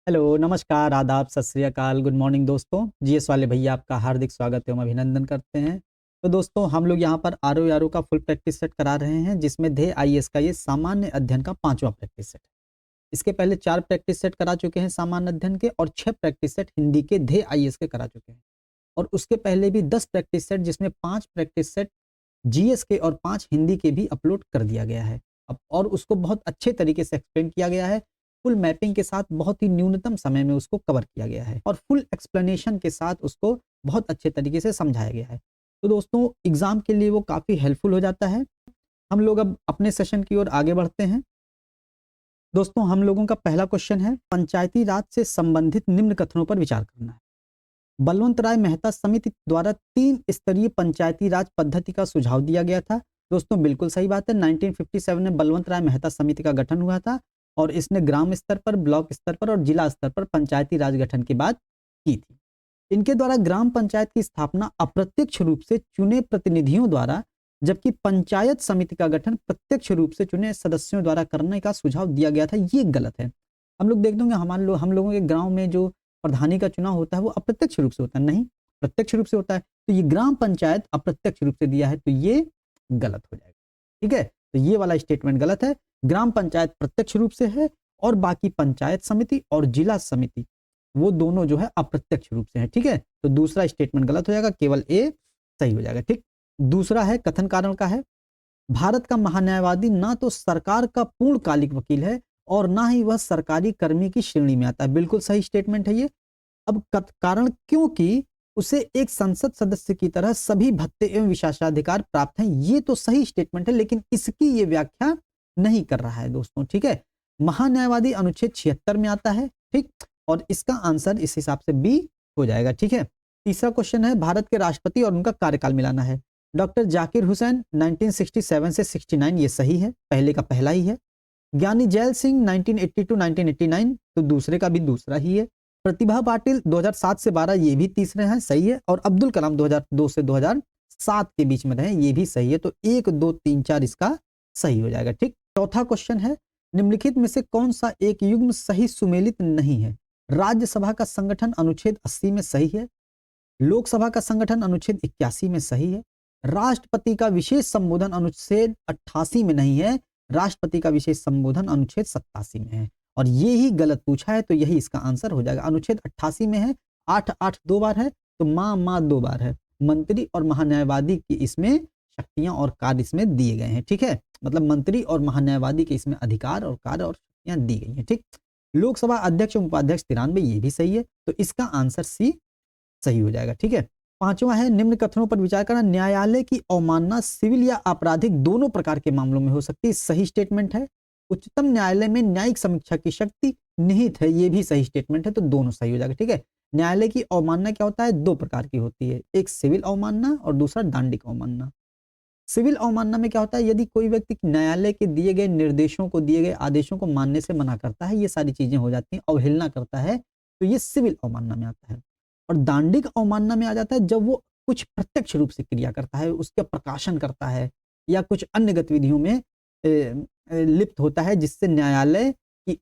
Hello, नमस्कार, आदाब, सत श्री अकाल, गुड मॉर्निंग दोस्तों। जीएस वाले भैया आपका हार्दिक स्वागत एवं अभिनंदन करते हैं। तो दोस्तों हम लोग यहाँ पर आरओ का फुल प्रैक्टिस सेट करा रहे हैं जिसमें ध्येय आईएएस का ये सामान्य अध्ययन का 5वां प्रैक्टिस सेट है। इसके पहले 4 प्रैक्टिस सेट करा चुके हैं सामान्य अध्ययन के और 6 प्रैक्टिस सेट हिंदी के ध्येय आईएएस के करा चुके हैं। और उसके पहले भी 10 प्रैक्टिस सेट जिसमें 5 प्रैक्टिस सेट जीएस के और 5 हिंदी के भी अपलोड कर दिया गया है। अब और उसको बहुत अच्छे तरीके से एक्सप्लेन किया गया है। फुल मैपिंग के साथ बहुत ही न्यूनतम समय में उसको कवर किया गया है और फुल एक्सप्लेनेशन के साथ उसको बहुत अच्छे तरीके से समझाया गया है। तो दोस्तों एग्जाम के लिए वो काफ़ी हेल्पफुल हो जाता है। हम लोग अब अपने सेशन की ओर आगे बढ़ते हैं। दोस्तों हम लोगों का पहला क्वेश्चन है, पंचायती राज से संबंधित निम्न कथनों पर विचार करना है। बलवंत राय मेहता समिति द्वारा 3 स्तरीय पंचायती राज पद्धति का सुझाव दिया गया था। दोस्तों बिल्कुल सही बात है। 1957 में बलवंत राय मेहता समिति का गठन हुआ था और इसने ग्राम स्तर पर, ब्लॉक स्तर पर और जिला स्तर पर पंचायती राज गठन की बात की थी। इनके द्वारा ग्राम पंचायत की स्थापना अप्रत्यक्ष रूप से चुने प्रतिनिधियों द्वारा, जबकि पंचायत समिति का गठन प्रत्यक्ष रूप से चुने सदस्यों द्वारा करने का सुझाव दिया गया था। ये गलत है। हम लोग देखते होंगे हम लोगों के गांव में जो प्रधानी का चुनाव होता है वो अप्रत्यक्ष रूप से होता है, नहीं प्रत्यक्ष रूप से होता है। तो ये ग्राम पंचायत अप्रत्यक्ष रूप से दिया है तो ये गलत हो जाएगा। ठीक है, तो ये वाला स्टेटमेंट गलत है। ग्राम पंचायत प्रत्यक्ष रूप से है और बाकी पंचायत समिति और जिला समिति वो दोनों जो है अप्रत्यक्ष रूप से है। ठीक है, तो दूसरा स्टेटमेंट गलत हो जाएगा, केवल ए सही हो जाएगा। ठीक, दूसरा है कथन कारण का है, भारत का महान्यायवादी ना तो सरकार का पूर्णकालिक वकील है और ना ही वह सरकारी कर्मी की श्रेणी में आता है। बिल्कुल सही स्टेटमेंट है ये। अब कारण क्योंकि उसे एक संसद सदस्य की तरह सभी भत्ते एवं विशेषाधिकार प्राप्त हैं। ये तो सही स्टेटमेंट है लेकिन इसकी ये व्याख्या नहीं कर रहा है दोस्तों। ठीक है, महान्यायवादी अनुच्छेद 76 में आता है। ठीक, और इसका आंसर इस हिसाब से बी हो जाएगा। ठीक है, तीसरा क्वेश्चन है, भारत के राष्ट्रपति और उनका कार्यकाल मिलाना है। डॉक्टर जाकिर हुसैन 1967 से 69, ये सही है, पहले का पहला ही है। ज्ञानी जैल सिंह 1980 टू 1989, तो दूसरे का भी दूसरा ही है। प्रतिभा पाटिल 2007 से 12, ये भी तीसरे हैं, सही है। और अब्दुल कलाम 2002 से 2007 के बीच में रहे, ये भी सही है। तो 1, 2, 3, 4 इसका सही हो जाएगा। ठीक, चौथा क्वेश्चन है, निम्नलिखित में से कौन सा एक युग्म सही सुमेलित नहीं है। राज्यसभा का संगठन अनुच्छेद 80 में सही है, लोकसभा का संगठन अनुच्छेद 81 में सही है, राष्ट्रपति का विशेष संबोधन अनुच्छेद 88 में नहीं है, राष्ट्रपति का विशेष संबोधन अनुच्छेद 87 में है। और ये ही गलत पूछा है तो यही इसका आंसर हो जाएगा। अनुच्छेद 88 में है, 8 8 2 बार है, तो माँ 2 बार है। मंत्री और महान्यायवादी की इसमें शक्तियां और कार्य इसमें दिए गए हैं। ठीक है, मतलब मंत्री और महान्यायवादी के इसमें अधिकार और कार्य और शक्तियां दी गई हैं। ठीक, लोकसभा अध्यक्ष और उपाध्यक्ष 93, ये भी सही है। तो इसका आंसर सी सही हो जाएगा। ठीक है, पांचवा है, निम्न कथनों पर विचार करना, न्यायालय की अवमानना सिविल या आपराधिक दोनों प्रकार के मामलों में हो सकती है। सही स्टेटमेंट है। उच्चतम न्यायालय में न्यायिक समीक्षा की शक्ति निहित है, ये भी सही स्टेटमेंट है। तो दोनों सही हो जाएगा। ठीक है, न्यायालय की अवमानना क्या होता है, 2 प्रकार की होती है, एक सिविल अवमानना और दूसरा दांडिक अवमानना। सिविल अवमानना में क्या होता है, यदि कोई व्यक्ति न्यायालय के दिए गए निर्देशों को, दिए गए आदेशों को मानने से मना करता है, ये सारी चीजें हो जाती हैं, अवहेलना करता है, तो ये सिविल अवमानना में आता है। और दांडिक अवमानना में आ जाता है जब वो कुछ प्रत्यक्ष रूप से क्रिया करता है, उसका प्रकाशन करता है या कुछ अन्य गतिविधियों में लिप्त होता है जिससे न्यायालय की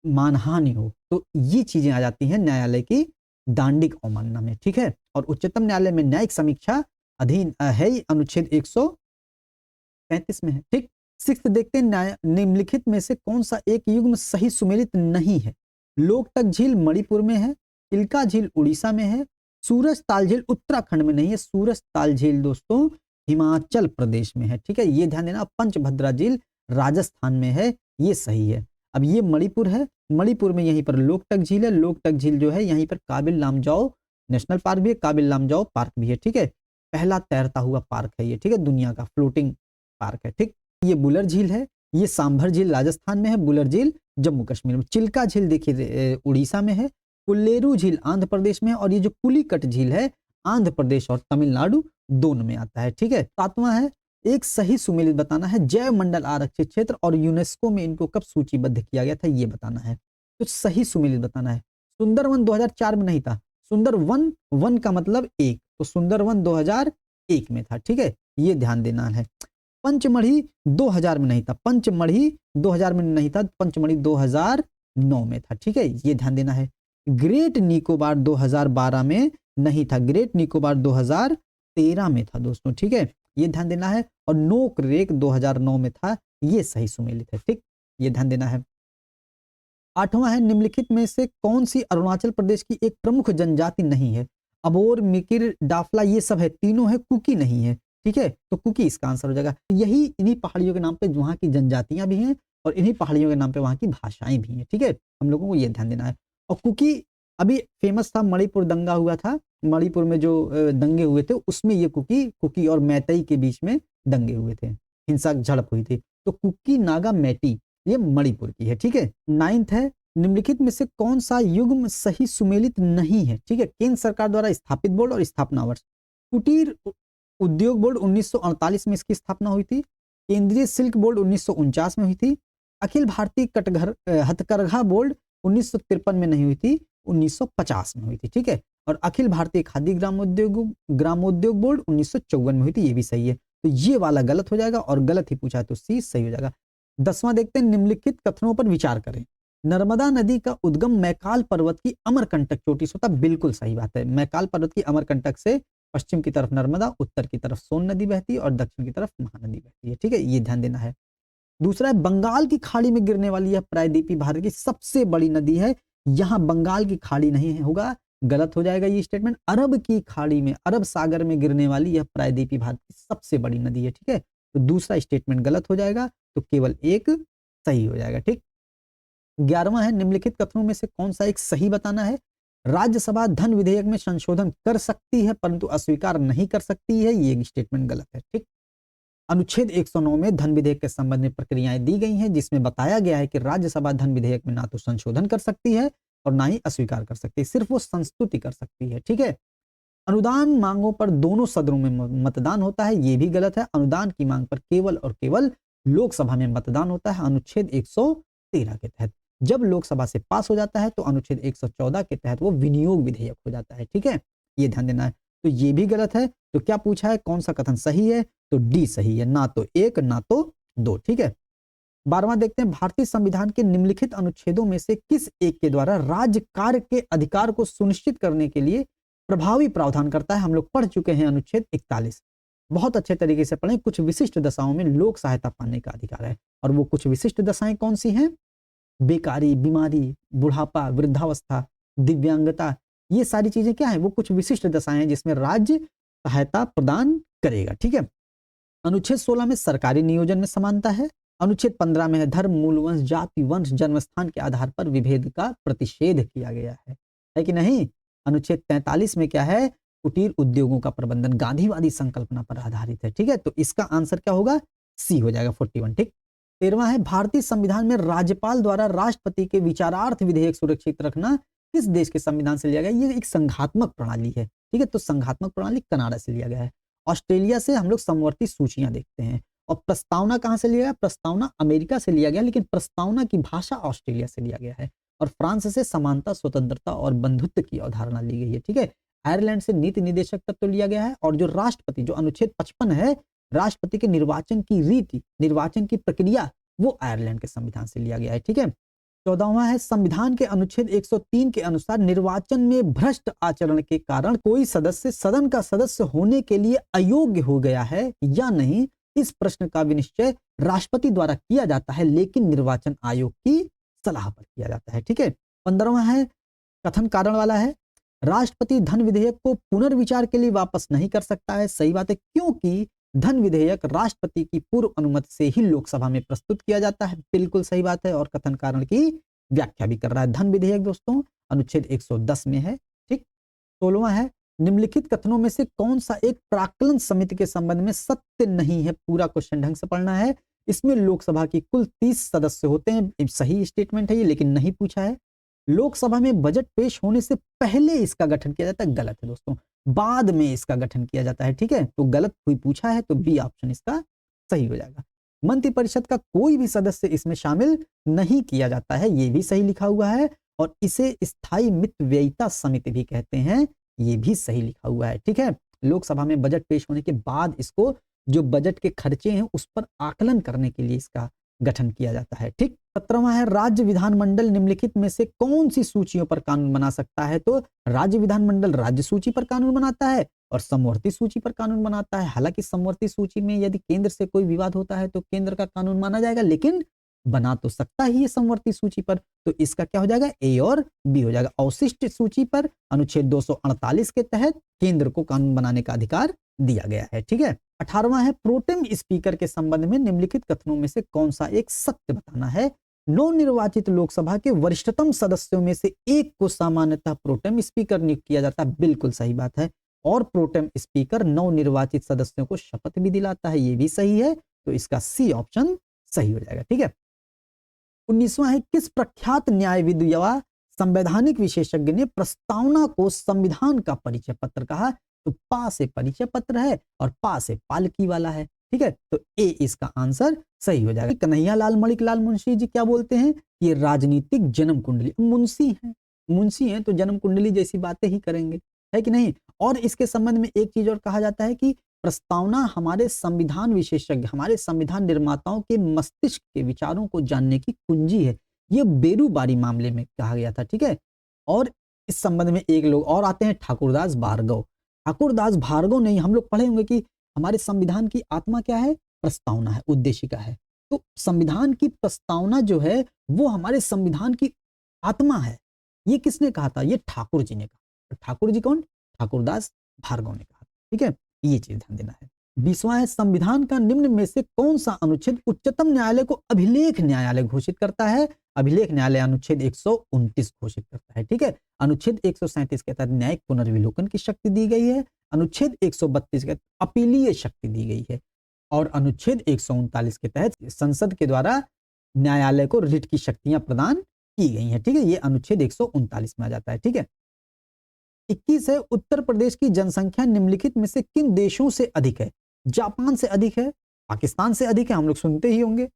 मानहानि हो, तो ये चीजें आ जाती हैं न्यायालय की दांडिक अवमानना में। ठीक है, और उच्चतम न्यायालय में न्यायिक समीक्षा अधीन है अनुच्छेद 133 में है। ठीक, 6 देखते हैं, निम्नलिखित में से कौन सा एक युग्म सही सुमेलित नहीं है। लोकटक झील मणिपुर में है, चिल्का झील उड़ीसा में है, सूरज ताल झील उत्तराखंड में नहीं है, सूरज ताल झील दोस्तों हिमाचल प्रदेश में है। ठीक है, ये ध्यान देना। पंचभद्रा झील राजस्थान में है, ये सही है। अब ये मणिपुर है, मणिपुर में यहीं पर लोकटक झील है, लोकटक झील जो है यहीं पर काबिल लामजाओ नेशनल पार्क भी है, काबिल लामजाओ पार्क भी है। ठीक है, पहला तैरता हुआ पार्क है ये। ठीक है, दुनिया का फ्लोटिंग पार्क है। ठीक, ये बुलर झील है, ये सांभर झील राजस्थान में है, बुलर झील जम्मू कश्मीर में। चिल्का झील देखिए उड़ीसा में है, पुल्लेरू झील आंध्र प्रदेश में है, और ये जो पुलिकट झील है आंध्र प्रदेश और तमिलनाडु दोनों में आता है। ठीक है, 7वां है, एक सही सुमेलित बताना है, जैव मंडल आरक्षित क्षेत्र और यूनेस्को में इनको कब सूचीबद्ध किया गया था, ये बताना है। तो सही सुमेलित बताना है। सुंदरवन 2004 में नहीं था, सुंदरवन वन का मतलब एक, तो सुंदरवन 2001 में था। ठीक है, ये ध्यान देना है। पंचमढ़ी 2000 में नहीं था, पंचमढ़ी 2000 में नहीं था, पंचमढ़ी 2009 में था, ठीक है, ये ध्यान देना है। ग्रेट निकोबार 2012 में नहीं था, ग्रेट निकोबार 2013 में था दोस्तों, ठीक है, ये ध्यान देना है। और नोक रेक 2009 में था, ये सही सुमेलित है, ठीक, ये ध्यान देना है। 8वां है, निम्नलिखित में से कौन सी अरुणाचल प्रदेश की एक प्रमुख जनजाति नहीं है? अबोर, मिकिर, डाफला, ये सब है, तीनों है, कुकी नहीं है, ठीक है, तो कुकी इसका आंसर हो जाएगा। यही इन्हीं पहाड़ियों के नाम पे वहां की जनजातियां भी हैं और इन्हीं पहाड़ियों के नाम पे वहां की भाषाएं भी हैं, ठीक है, हम लोगों को ये ध्यान देना है। और कुकी अभी फेमस था, मणिपुर दंगा हुआ था, मणिपुर में जो दंगे हुए थे उसमें ये कुकी और मैतई के बीच में दंगे हुए थे, हिंसक झड़प हुई थी, तो कुकी, नागा, मैटी ये मणिपुर की है, ठीक है। 9th है, निम्नलिखित में से कौन सा युग्म सही सुमेलित नहीं है? ठीक है, केंद्र सरकार द्वारा स्थापित बोर्ड और स्थापना वर्ष। कुटीर उद्योग बोर्ड 1948 में इसकी स्थापना हुई थी। केंद्रीय सिल्क बोर्ड 1949 में हुई थी। अखिल भारतीय हथकरघा बोर्ड 1953 में नहीं हुई थी, 1950 में हुई थी, ठीक है। और अखिल भारतीय खादी ग्रामोद्योग बोर्ड 1954 में हुई थी, ये भी सही है। तो ये वाला गलत हो जाएगा और गलत ही पूछा है तो सी सही हो जाएगा। 10वां देखते हैं, निम्नलिखित कथनों पर विचार करें। नर्मदा नदी का उद्गम मैकाल पर्वत की अमरकंटक चोटी से होता, बिल्कुल सही बात है। मैकाल पर्वत की अमरकंटक से पश्चिम की तरफ नर्मदा, उत्तर की तरफ सोन नदी बहती है और दक्षिण की तरफ महानदी बहती है, ठीक है, ये ध्यान देना है। दूसरा है, बंगाल की खाड़ी में गिरने वाली यह प्रायद्वीपीय भारत की सबसे बड़ी नदी है। यहां बंगाल की खाड़ी नहीं होगा, गलत हो जाएगा ये स्टेटमेंट। अरब की खाड़ी में, अरब सागर में गिरने वाली यह प्रायद्वीपीय भारत की सबसे बड़ी नदी है, ठीक है, तो दूसरा स्टेटमेंट गलत हो जाएगा, तो केवल एक सही हो जाएगा, ठीक। 11वां है, निम्नलिखित कथनों में से कौन सा एक सही बताना है? राज्यसभा धन विधेयक में संशोधन कर सकती है परंतु अस्वीकार नहीं कर सकती है, ये स्टेटमेंट गलत है, ठीक। अनुच्छेद 109 में धन विधेयक के संबंध में प्रक्रियाएं दी गई हैं, जिसमें बताया गया है कि राज्यसभा धन विधेयक में ना तो संशोधन कर सकती है और ना ही अस्वीकार कर सकती है, सिर्फ वो संस्तुति कर सकती है, ठीक है। अनुदान मांगों पर दोनों सदनों में मतदान होता है, ये भी गलत है। अनुदान की मांग पर केवल और केवल लोकसभा में मतदान होता है, अनुच्छेद 113 के तहत। जब लोकसभा से पास हो जाता है तो अनुच्छेद 114 के तहत वो विनियोग विधेयक हो जाता है, ठीक है, ये ध्यान देना है। तो ये भी गलत है। तो क्या पूछा है, कौन सा कथन सही है? तो डी सही है, ना तो 1 ना तो 2, ठीक है। 12वां देखते हैं, भारतीय संविधान के निम्नलिखित अनुच्छेदों में से किस एक के द्वारा राज्य कार्य के अधिकार को सुनिश्चित करने के लिए प्रभावी प्रावधान करता है? हम लोग पढ़ चुके हैं अनुच्छेद 41, बहुत अच्छे तरीके से पढ़ें। कुछ विशिष्ट दशाओं में लोक सहायता पाने का अधिकार है, और वो कुछ विशिष्ट दशाएं कौन सी हैं? बेकारी, बीमारी, बुढ़ापा, वृद्धावस्था, दिव्यांगता, ये सारी चीजें क्या है? वो कुछ विशिष्ट दशाएं हैं जिसमें राज्य सहायता प्रदान करेगा, ठीक है। अनुच्छेद 16 में सरकारी नियोजन में समानता है। अनुच्छेद 15 में है धर्म, मूल वंश, जाति, वंश, जन्मस्थान के आधार पर विभेद का प्रतिषेध किया गया है कि नहीं? अनुच्छेद 43 में क्या है? कुटीर उद्योगों का प्रबंधन गांधीवादी संकल्पना पर आधारित है, ठीक है। तो इसका आंसर क्या होगा? सी हो जाएगा, 41, ठीक। 13वां है, भारतीय संविधान में राज्यपाल द्वारा राष्ट्रपति के विचारार्थ विधेयक सुरक्षित रखना किस देश के संविधान से लिया गया? ये एक संघात्मक प्रणाली है, ठीक है, तो संघात्मक प्रणाली कनाडा से लिया गया है। ऑस्ट्रेलिया से हम लोग समवर्ती सूचियां देखते हैं। और प्रस्तावना कहां से लिया गया? प्रस्तावना अमेरिका से लिया गया, लेकिन प्रस्तावना की भाषा ऑस्ट्रेलिया से लिया गया है। और फ्रांस से समानता, स्वतंत्रता और बंधुत्व की अवधारणा ली गई है, ठीक है। आयरलैंड से नीति निर्देशक तत्व लिया गया है। और जो राष्ट्रपति, जो अनुच्छेद 55 है, राष्ट्रपति के निर्वाचन की रीति, निर्वाचन की प्रक्रिया, वो आयरलैंड के संविधान से लिया गया है, ठीक है। 14वां है, संविधान के अनुच्छेद 103 के अनुसार निर्वाचन में भ्रष्ट आचरण के कारण कोई सदस्य सदन का सदस्य होने के लिए अयोग्य हो गया है या नहीं, इस प्रश्न का विनिश्चय राष्ट्रपति द्वारा किया जाता है, लेकिन निर्वाचन आयोग की सलाह पर किया जाता है, ठीक है। 15वां है, कथन कारण वाला है, राष्ट्रपति धन विधेयक को पुनर्विचार के लिए वापस नहीं कर सकता है। सही बात है, क्योंकि धन विधेयक राष्ट्रपति की पूर्व अनुमति से ही लोकसभा में प्रस्तुत किया जाता है, बिल्कुल सही बात है। और कथन कारण की व्याख्या भी कर रहा है। धन विधेयक दोस्तों अनुच्छेद 110 में है, ठीक। 16वां है, निम्नलिखित कथनों में से कौन सा एक प्राक्कलन समिति के संबंध में सत्य नहीं है? पूरा क्वेश्चन ढंग से पढ़ना है। इसमें लोकसभा की कुल 30 सदस्य होते हैं, सही स्टेटमेंट है ये, लेकिन नहीं पूछा है। लोकसभा में बजट पेश होने से पहले इसका गठन किया जाता है, गलत है दोस्तों, बाद में इसका गठन किया जाता है, ठीक है। तो गलत कोई पूछा है तो बी ऑप्शन इसका सही हो जाएगा। मंत्रिपरिषद का कोई भी सदस्य इसमें शामिल नहीं किया जाता है, ये भी सही लिखा हुआ है। और इसे स्थायी मित व्ययिता समिति भी कहते हैं, ये भी सही लिखा हुआ है, ठीक है। लोकसभा में बजट पेश होने के बाद इसको जो बजट के खर्चे हैं उस पर आकलन करने के लिए इसका गठन किया जाता है। ठीक, 17वां है राज्य विधानमंडल निम्नलिखित में से कौन सी सूचियों पर कानून बना सकता है? तो राज्य विधानमंडल राज्य सूची पर कानून बनाता है और समवर्ती सूची पर कानून बनाता है। हालांकि समवर्ती सूची में यदि केंद्र से कोई विवाद होता है तो केंद्र का कानून माना जाएगा, लेकिन बना तो सकता ही है समवर्ती सूची पर। तो इसका क्या हो जाएगा? ए और बी हो जाएगा। अवशिष्ट सूची पर अनुच्छेद 248 के तहत केंद्र को कानून बनाने का अधिकार दिया गया है। ठीक है। 18वां है प्रोटेम स्पीकर के संबंध में निम्नलिखित कथनों में से कौन सा एक सत्य बताना है? नवनिर्वाचित लोकसभा के वरिष्ठतम सदस्यों में से एक को सामान्यतः प्रोटेम स्पीकर नियुक्त किया जाता है। बिल्कुल सही बात है। और प्रोटेम स्पीकर नवनिर्वाचित सदस्यों को शपथ भी दिलाता है, ये भी सही है। तो इसका सी ऑप्शन सही हो जाएगा। ठीक है। 19वां है किस प्रख्यात न्यायविद या संवैधानिक विशेषज्ञ ने प्रस्तावना को संविधान का परिचय पत्र कहा? तो पा से परिचय पत्र है और पा से पालकी वाला है। ठीक है। तो ए इसका आंसर सही हो जाएगा। कन्हैयालाल मणिकलाल मुंशी जी क्या बोलते हैं? ये राजनीतिक जन्म कुंडली, मुंशी हैं तो जन्म कुंडली जैसी बातें ही करेंगे, है कि नहीं? और इसके संबंध में एक चीज और कहा जाता है कि प्रस्तावना हमारे संविधान विशेषज्ञ, हमारे संविधान निर्माताओं के मस्तिष्क के विचारों को जानने की कुंजी है। ये बेरूबारी मामले में कहा गया था। ठीक है। और इस संबंध में एक लोग और आते हैं, ठाकुरदास भार्गव। ठाकुरदास भार्गव नहीं, हम लोग पढ़े होंगे कि हमारे संविधान की आत्मा क्या है? प्रस्तावना है, उद्देशिका है। तो संविधान की प्रस्तावना जो है वो हमारे संविधान की आत्मा है। ये किसने कहा था? ये ठाकुर जी ने कहा। ठाकुर जी कौन? ठाकुरदास भार्गव ने कहा। ठीक है, ये चीज ध्यान देना है। 20वां है संविधान का निम्न में से कौन सा अनुच्छेद उच्चतम न्यायालय को अभिलेख न्यायालय घोषित करता है? अभिलेख न्यायालय अनुच्छेद 129 घोषित करता है। ठीक है। अनुच्छेद 137 के तहत न्यायिक पुनर्विलोकन की शक्ति दी गई है। अनुच्छेद 132 के तहत अपीलीय शक्ति दी गई है और अनुच्छेद 139 के तहत संसद के द्वारा न्यायालय को रिट की शक्तियां प्रदान की गई हैं। ठीक है, ये अनुच्छेद 139 में आ जाता है। ठीक है। 21 है उत्तर प्रदेश की जनसंख्या निम्नलिखित में से किन देशों से अधिक है? जापान से अधिक है, पाकिस्तान से अधिक है, हम लोग सुनते ही होंगे,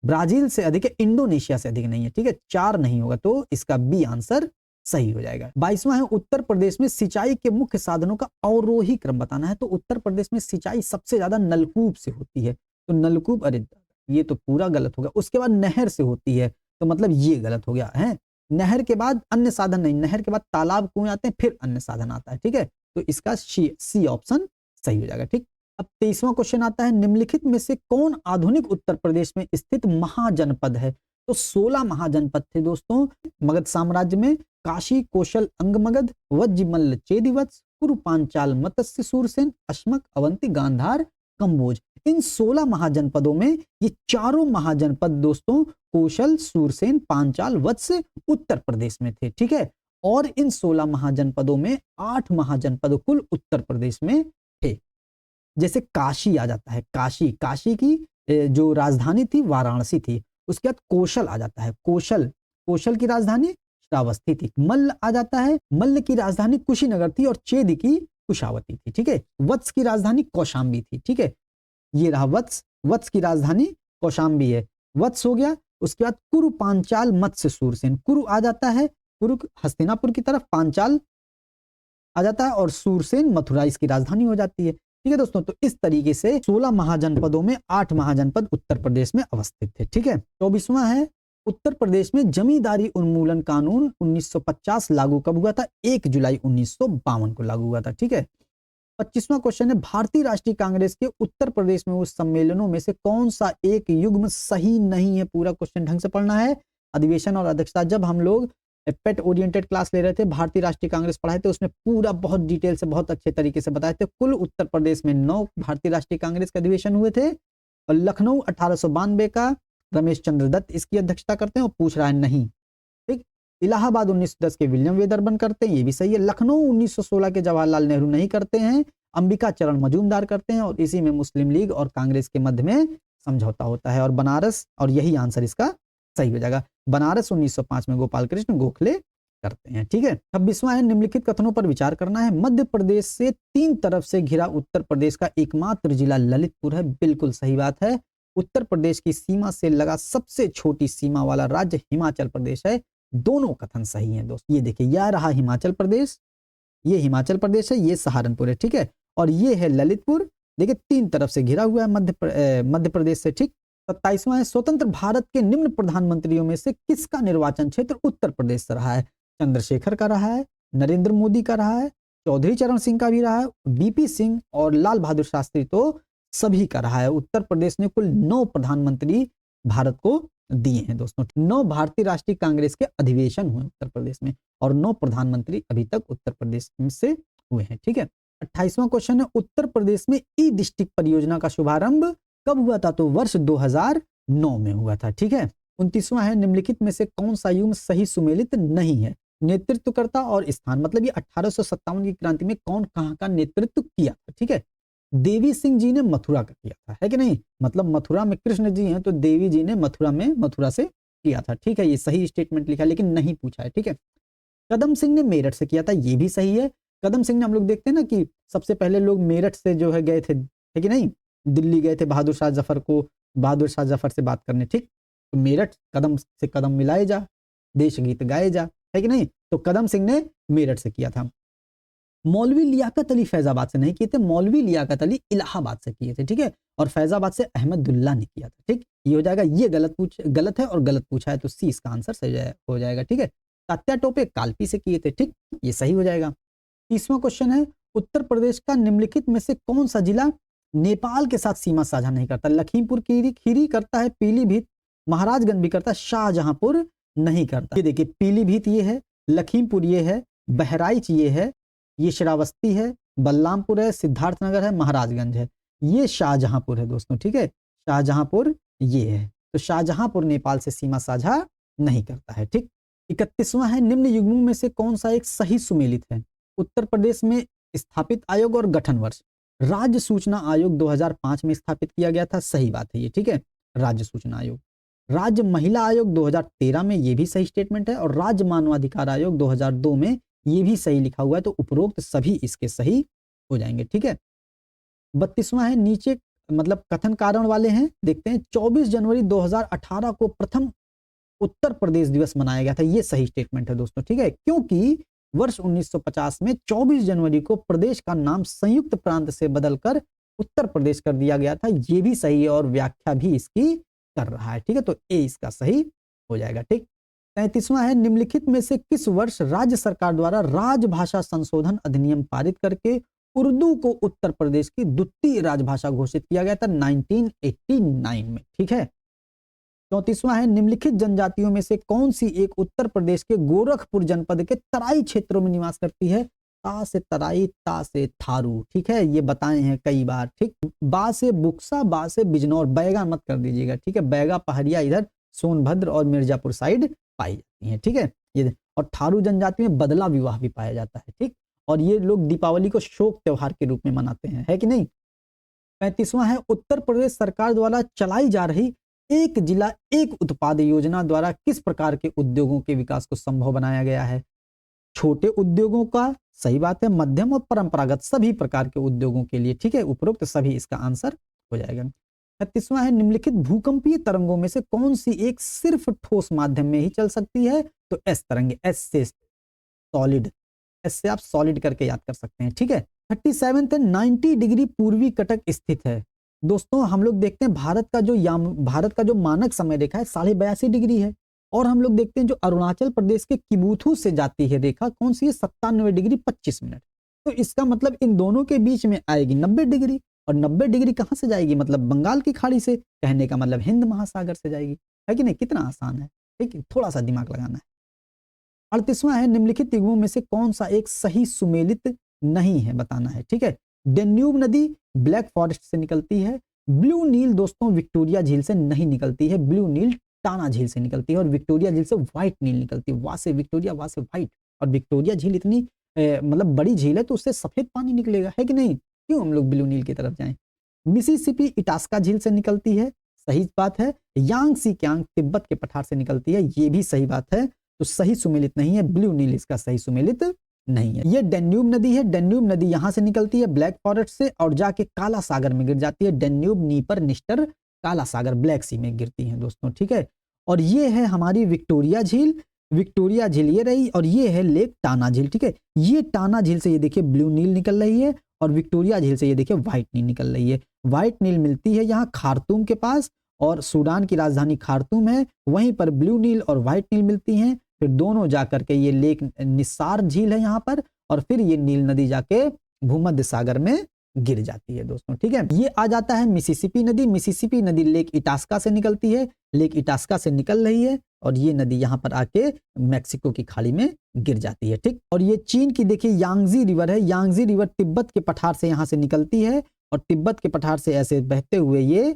ब्राजील से अधिक है, इंडोनेशिया से अधिक नहीं है। ठीक है, 4 नहीं होगा तो इसका बी आंसर सही हो जाएगा। 22वां है उत्तर प्रदेश में सिंचाई के मुख्य साधनों का अवरोही क्रम बताना है। तो उत्तर प्रदेश में सिंचाई सबसे ज्यादा नलकूप से होती है। तो नलकूप, अरे ये तो पूरा गलत होगा। उसके बाद नहर से होती है, तो मतलब ये गलत हो गया है। नहर के बाद अन्य साधन नहीं, नहर के बाद तालाब कुएं आते हैं, फिर अन्य साधन आता है। ठीक है, तो इसका सी ऑप्शन सही हो जाएगा। ठीक। अब 23वां क्वेश्चन आता है निम्नलिखित में से कौन आधुनिक उत्तर प्रदेश में स्थित महाजनपद है? तो 16 महाजनपद थे दोस्तों मगध साम्राज्य में। काशी, कौशल, अंगमगध, वज्जिमल्ल, चेदिवत्स, कुरु, पांचाल, मत्स्य, सूरसेन, अश्मक, अवंती, गांधार, कंबोज। इन 16 महाजनपदों में ये चारों महाजनपद दोस्तों कौशल, सूरसेन, पांचाल, वत्स उत्तर प्रदेश में थे। ठीक है। और इन 16 महाजनपदों में 8 महाजनपद कुल उत्तर प्रदेश में थे। जैसे काशी आ जाता है, काशी की जो राजधानी थी वाराणसी थी। उसके बाद कौशल आ जाता है, कौशल की राजधानी श्रावस्ती थी। मल्ल आ जाता है, मल्ल की राजधानी कुशीनगर थी और चेद की कुशावती थी। ठीक है। वत्स की राजधानी कौशाम्बी थी। ठीक है, ये रहा वत्स की राजधानी कौशाम्बी है, वत्स हो गया। उसके बाद कुरु, पांचाल, मत्स्य, सूरसेन। कुरु आ जाता है, कुरु हस्तिनापुर की तरफ, पांचाल आ जाता है और सूरसेन मथुरा इसकी राजधानी हो जाती है। ठीक है दोस्तों, तो इस तरीके से 16 महाजनपदों में 8 महाजनपद उत्तर प्रदेश में अवस्थित थे। ठीक है। 24वां है उत्तर प्रदेश में जमींदारी उन्मूलन कानून 1950 लागू कब हुआ था? 1 जुलाई 1952 को लागू हुआ था। ठीक है। 25वां क्वेश्चन है भारतीय राष्ट्रीय कांग्रेस के उत्तर प्रदेश में उस सम्मेलनों में से कौन सा एक युग्म सही नहीं है? पूरा क्वेश्चन ढंग से पढ़ना है। अधिवेशन और अध्यक्षता, जब हम लोग पेट ओरिएंटेड क्लास ले रहे थे, भारतीय राष्ट्रीय कांग्रेस पढ़ाए थे, उसमें पूरा बहुत डिटेल से बहुत अच्छे तरीके से बताए थे। कुल उत्तर प्रदेश में 9 भारतीय राष्ट्रीय कांग्रेस के अधिवेशन हुए थे और लखनऊ 1892 का रमेश चंद्र दत्त इसकी अध्यक्षता करते हैं और पूछ रहा है नहीं। ठीक। इलाहाबाद 1910 के विलियम वेदरबन करते हैं, ये भी सही है। लखनऊ 1916 के जवाहरलाल नेहरू नहीं करते हैं, अंबिका चरण मजूमदार करते हैं और इसी में मुस्लिम लीग और कांग्रेस के मध्य में समझौता होता है। और बनारस, और यही आंसर इसका सही हो जाएगा, बनारस 1905 में गोपाल कृष्ण गोखले करते हैं। ठीक है। 26वां है निम्नलिखित कथनों पर विचार करना है। मध्य प्रदेश से 3 तरफ से घिरा उत्तर प्रदेश का एकमात्र जिला ललितपुर है। बिल्कुल सही बात है। उत्तर प्रदेश की सीमा से लगा सबसे छोटी सीमा वाला राज्य हिमाचल प्रदेश है। दोनों कथन सही हैं दोस्त। ये देखिए, यह रहा हिमाचल प्रदेश, ये हिमाचल प्रदेश है, ये सहारनपुर है। ठीक है। और ये है ललितपुर, देखिए 3 तरफ से घिरा हुआ है मध्य प्रदेश से। ठीक। 27वां है स्वतंत्र भारत के निम्न प्रधानमंत्रियों में से किसका निर्वाचन क्षेत्र उत्तर प्रदेश से रहा है? चंद्रशेखर का रहा है, नरेंद्र मोदी का रहा है, चौधरी चरण सिंह का भी रहा है, बीपी सिंह और लाल बहादुर शास्त्री तो सभी का रहा है। उत्तर प्रदेश ने कुल 9 प्रधानमंत्री भारत को दिए हैं दोस्तों। 9 भारतीय राष्ट्रीय कांग्रेस के अधिवेशन हुए उत्तर प्रदेश में और 9 प्रधानमंत्री अभी तक उत्तर प्रदेश से हुए हैं। ठीक है। 28वां क्वेश्चन है उत्तर प्रदेश में ई डिस्ट्रिक्ट परियोजना का शुभारंभ कब हुआ था? तो वर्ष 2009 में हुआ था। ठीक है। 29वां है निम्नलिखित में से कौन सा युग्म सही सुमेलित नहीं है? नेतृत्वकर्ता और स्थान, मतलब ये 1857 की क्रांति में कौन कहां का नेतृत्व किया था? ठीक है। देवी सिंह जी ने मथुरा का किया था, है कि नहीं? मतलब मथुरा में कृष्ण जी हैं तो देवी जी ने मथुरा से किया था। ठीक है। ये सही स्टेटमेंट लिखा लेकिन नहीं पूछा है। ठीक है। कदम सिंह ने मेरठ से किया था, ये भी सही है। कदम सिंह ने, हम लोग देखते हैं ना कि सबसे पहले लोग मेरठ से जो है गए थे, है कि नहीं? दिल्ली गए थे बहादुर शाह जफर से बात करने। ठीक। तो मेरठ कदम से कदम मिलाए जा, देश गीत गाए जा, है कि नहीं? तो कदम सिंह ने मेरठ से किया था। मौलवी लियाकत अली फैजाबाद से नहीं किए थे, मौलवी लियाकत अली इलाहाबाद से किए थे। ठीक है। और फैजाबाद से अहमदुल्ला ने किया था। ठीक। ये हो जाएगा, ये गलत है और गलत पूछा है तो सी इसका आंसर सही हो जाएगा। ठीक है। तात्या टोपे कालपी से किए थे। ठीक। ये सही हो जाएगा। 30वां क्वेश्चन है उत्तर प्रदेश का निम्नलिखित में से कौन सा जिला नेपाल के साथ सीमा साझा नहीं करता? लखीमपुर खीरी करता है, पीलीभीत, महाराजगंज भी करता है, शाहजहांपुर नहीं करता। ये देखिए, पीलीभीत ये है, लखीमपुर ये है, बहराइच ये है, ये श्रावस्ती है, बलरामपुर है, सिद्धार्थनगर है, महाराजगंज है, ये शाहजहांपुर है दोस्तों। ठीक है। शाहजहांपुर ये है, तो शाहजहांपुर नेपाल से सीमा साझा नहीं करता है। ठीक। 31वां है निम्न युग्मों में से कौन सा एक सही सुमेलित है? उत्तर प्रदेश में स्थापित आयोग और गठन वर्ष, राज्य सूचना आयोग 2005 में स्थापित किया गया था, सही बात है ये। ठीक है। राज्य सूचना आयोग। राज्य महिला आयोग 2013 में, ये भी सही स्टेटमेंट है। और राज्य मानवाधिकार आयोग 2002 में, ये भी सही लिखा हुआ है। तो उपरोक्त सभी इसके सही हो जाएंगे। ठीक है। 32वां है नीचे मतलब कथन कारण वाले हैं, देखते हैं। 24 जनवरी 2018 को प्रथम उत्तर प्रदेश दिवस मनाया गया था, ये सही स्टेटमेंट है दोस्तों। ठीक है। क्योंकि वर्ष 1950 में 24 जनवरी को प्रदेश का नाम संयुक्त प्रांत से बदलकर उत्तर प्रदेश कर दिया गया था, ये भी सही है और व्याख्या भी इसकी कर रहा है। ठीक है। तो ए इसका सही हो जाएगा। ठीक। 33वां है निम्नलिखित में से किस वर्ष राज्य सरकार द्वारा राजभाषा संशोधन अधिनियम पारित करके उर्दू को उत्तर प्रदेश की द्वितीय राजभाषा घोषित किया गया था? 1989 में। ठीक है। 34वां है निम्नलिखित जनजातियों में से कौन सी एक उत्तर प्रदेश के गोरखपुर जनपद के तराई क्षेत्रों में निवास करती है? ता से तराई, ता से थारू। ठीक है। ये बताए हैं कई बार। ठीक। बा से बुक्सा, बा से बिजनौर, बैगा मत कर दीजिएगा। ठीक है। बैगा पहरिया इधर सोनभद्र और मिर्जापुर साइड पाई जाती हैं। ठीक है। ये और थारू जनजाति में बदला विवाह भी पाया जाता है। ठीक। और ये लोग दीपावली को शोक त्योहार के रूप में मनाते हैं, है कि नहीं? 35वां है उत्तर प्रदेश सरकार द्वारा चलाई जा रही एक जिला एक उत्पाद योजना द्वारा किस प्रकार के उद्योगों के विकास को संभव बनाया गया है? छोटे उद्योगों का, सही बात है, मध्यम और परंपरागत सभी प्रकार के उद्योगों के लिए। ठीक है। उपरोक्त सभी इसका आंसर हो जाएगा। 36वां है निम्नलिखित भूकंपीय तरंगों में से कौन सी एक सिर्फ ठोस माध्यम में ही चल सकती है? तो एस तरंग, एस से सॉलिड, एस से आप सॉलिड करके याद कर सकते हैं। ठीक है। 37 है 90 डिग्री पूर्वी कटक स्थित है। दोस्तों हम लोग देखते हैं भारत का जो मानक समय रेखा है 82.5 डिग्री है। और हम लोग देखते हैं जो अरुणाचल प्रदेश के किबुथु से जाती है रेखा, कौन सी है? 97 डिग्री 25 मिनट। तो इसका मतलब इन दोनों के बीच में आएगी 90 डिग्री। और 90 डिग्री कहां से जाएगी? मतलब बंगाल की खाड़ी से, कहने का मतलब हिंद महासागर से जाएगी, है कि नहीं? कितना आसान है। ठीक है। थोड़ा सा दिमाग लगाना है। 38वां है निम्नलिखित युग्मों में से कौन सा एक सही सुमेलित नहीं है, बताना है। ठीक है। डेन्यूब नदी ब्लैक फॉरेस्ट से निकलती है। ब्लू नील दोस्तों विक्टोरिया झील से नहीं निकलती है, ब्लू नील टाना झील से निकलती है। और विक्टोरिया झील से व्हाइट नील निकलती है, वहां से विक्टोरिया, वहां से व्हाइट। और विक्टोरिया झील इतनी मतलब बड़ी झील है तो उससे सफेद पानी निकलेगा, है कि नहीं? क्यों हम लोग ब्लू नील की तरफ जाएं? मिसिसिपी इटास्का झील से निकलती है, सही बात है। यांगसी क्यांग तिब्बत के पठार से निकलती है, ये भी सही बात है। तो सही सुमेलित नहीं है, ब्लू नील इसका सही सुमेलित नहीं है। ये डेन्यूब नदी है, डेन्यूब नदी यहां से निकलती है ब्लैक फॉरेस्ट से और जाके काला सागर में गिर जाती है। डेन्यूब, नीपर, निस्टर, काला सागर ब्लैक सी में गिरती हैं दोस्तों। ठीक है। और ये है हमारी विक्टोरिया झील, विक्टोरिया झील ये रही। और ये है लेक टाना झील। ठीक है। ये टाना झील से ये देखिए ब्लू नील निकल रही है और विक्टोरिया झील से ये देखिए व्हाइट नील निकल रही है। व्हाइट नील मिलती है यहाँ खार्तूम के पास और सूडान की राजधानी खार्तूम है, वहीं पर ब्लू नील और व्हाइट नील मिलती हैं। फिर दोनों जाकर के ये लेक निस्सार झील है यहाँ पर, और फिर ये नील नदी जाके भूमध्य सागर में गिर जाती है दोस्तों। ठीक है, ये आ जाता है मिसिसिपी नदी। मिसिसिपी नदी लेक इटास्का से निकलती है, लेक इटास्का से निकल रही है और ये नदी यहाँ पर आके मैक्सिको की खाड़ी में गिर जाती है। ठीक, और ये चीन की देखिए यांगजी रिवर है। यांगजी रिवर तिब्बत के पठार से यहाँ से निकलती है और तिब्बत के पठार से ऐसे बहते हुए ये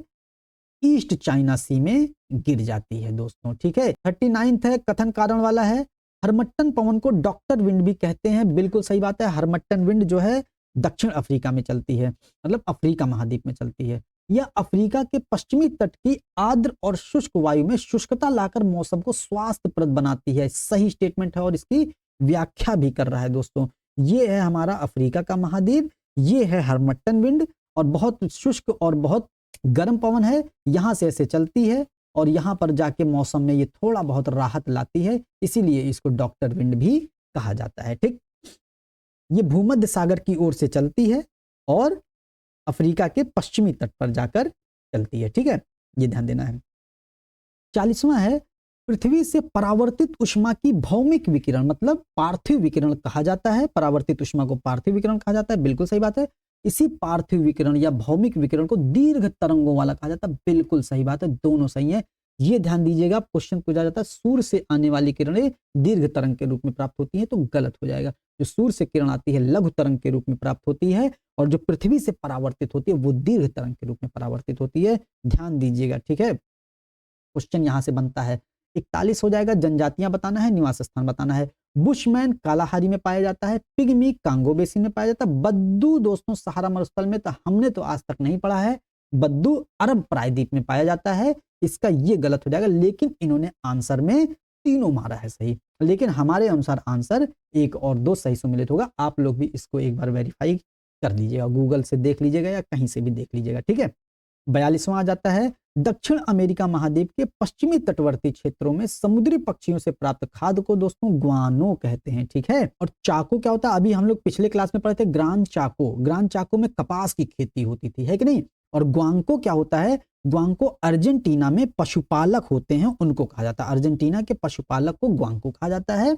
ईस्ट चाइना सी में गिर जाती है दोस्तों। ठीक है, 39 है, कथन कारण वाला है। हरमट्टन पवन को डॉक्टर विंड भी कहते हैं, बिल्कुल सही बात है। हरमट्टन विंड जो है दक्षिण अफ्रीका में चलती है, मतलब अफ्रीका महाद्वीप में चलती है। यह अफ्रीका के पश्चिमी तट की आर्द्र और शुष्क वायु में शुष्कता लाकर मौसम को स्वास्थ्यप्रद बनाती है। सही स्टेटमेंट है और इसकी व्याख्या भी कर रहा है दोस्तों। ये है हमारा अफ्रीका का महाद्वीप, ये है हरमट्टन विंड और बहुत शुष्क और बहुत गर्म पवन है, यहां से ऐसे चलती है और यहां पर जाके मौसम में ये थोड़ा बहुत राहत लाती है, इसीलिए इसको डॉक्टर विंड भी कहा जाता है। ठीक, ये भूमध्य सागर की ओर से चलती है और अफ्रीका के पश्चिमी तट पर जाकर चलती है। ठीक है, ये ध्यान देना है। 40वां है, पृथ्वी से परावर्तित उष्मा की भौमिक विकिरण, मतलब पार्थिव विकिरण कहा जाता है। परावर्तित उष्मा को पार्थिव विकिरण कहा जाता है, बिल्कुल सही बात है। इसी पार्थिव विकिरण या भौमिक विकिरण को दीर्घ तरंगों वाला कहा जाता है, बिल्कुल सही बात है, दोनों सही है। ये ध्यान दीजिएगा, क्वेश्चन पूछा जाता है सूर्य से आने वाली किरणें दीर्घ तरंग के रूप में प्राप्त होती हैं, तो गलत हो जाएगा। जो सूर्य से किरण आती है लघु तरंग के रूप में प्राप्त होती है और जो पृथ्वी से परावर्तित होती है वो दीर्घ तरंग के रूप में परावर्तित होती है, ध्यान दीजिएगा। ठीक है, क्वेश्चन यहां से बनता है। 41 हो जाएगा, जनजातियां बताना है, निवास स्थान बताना है। बुशमैन कालाहारी में पाया जाता है, पिग्मी कांगो बेसिन में पाया जाता है, बद्दू दोस्तों सहारा मरुस्थल में, तो हमने तो आज तक नहीं पढ़ा है। बद्दू अरब प्रायद्वीप में पाया जाता है, इसका ये गलत हो जाएगा, लेकिन इन्होंने आंसर में तीनों मारा है सही, लेकिन हमारे अनुसार आंसर 1 और 2 सही सम्मिलित होगा। आप लोग भी इसको एक बार वेरीफाई कर लीजिएगा, गूगल से देख लीजिएगा या कहीं से भी देख लीजिएगा। ठीक है, 42वां आ जाता है, दक्षिण अमेरिका महाद्वीप के पश्चिमी तटवर्ती क्षेत्रों में समुद्री पक्षियों से प्राप्त खाद्य को दोस्तों ग्वानो कहते हैं। ठीक है, और चाको क्या होता है, अभी हम लोग पिछले क्लास में पढ़े थे ग्रांड चाको। ग्रांड चाको में कपास की खेती होती थी, है कि नहीं। और ग्वांको क्या होता है, ग्वांको अर्जेंटीना में पशुपालक होते हैं, उनको कहा जाता है, अर्जेंटीना के पशुपालक को ग्वांको कहा जाता है।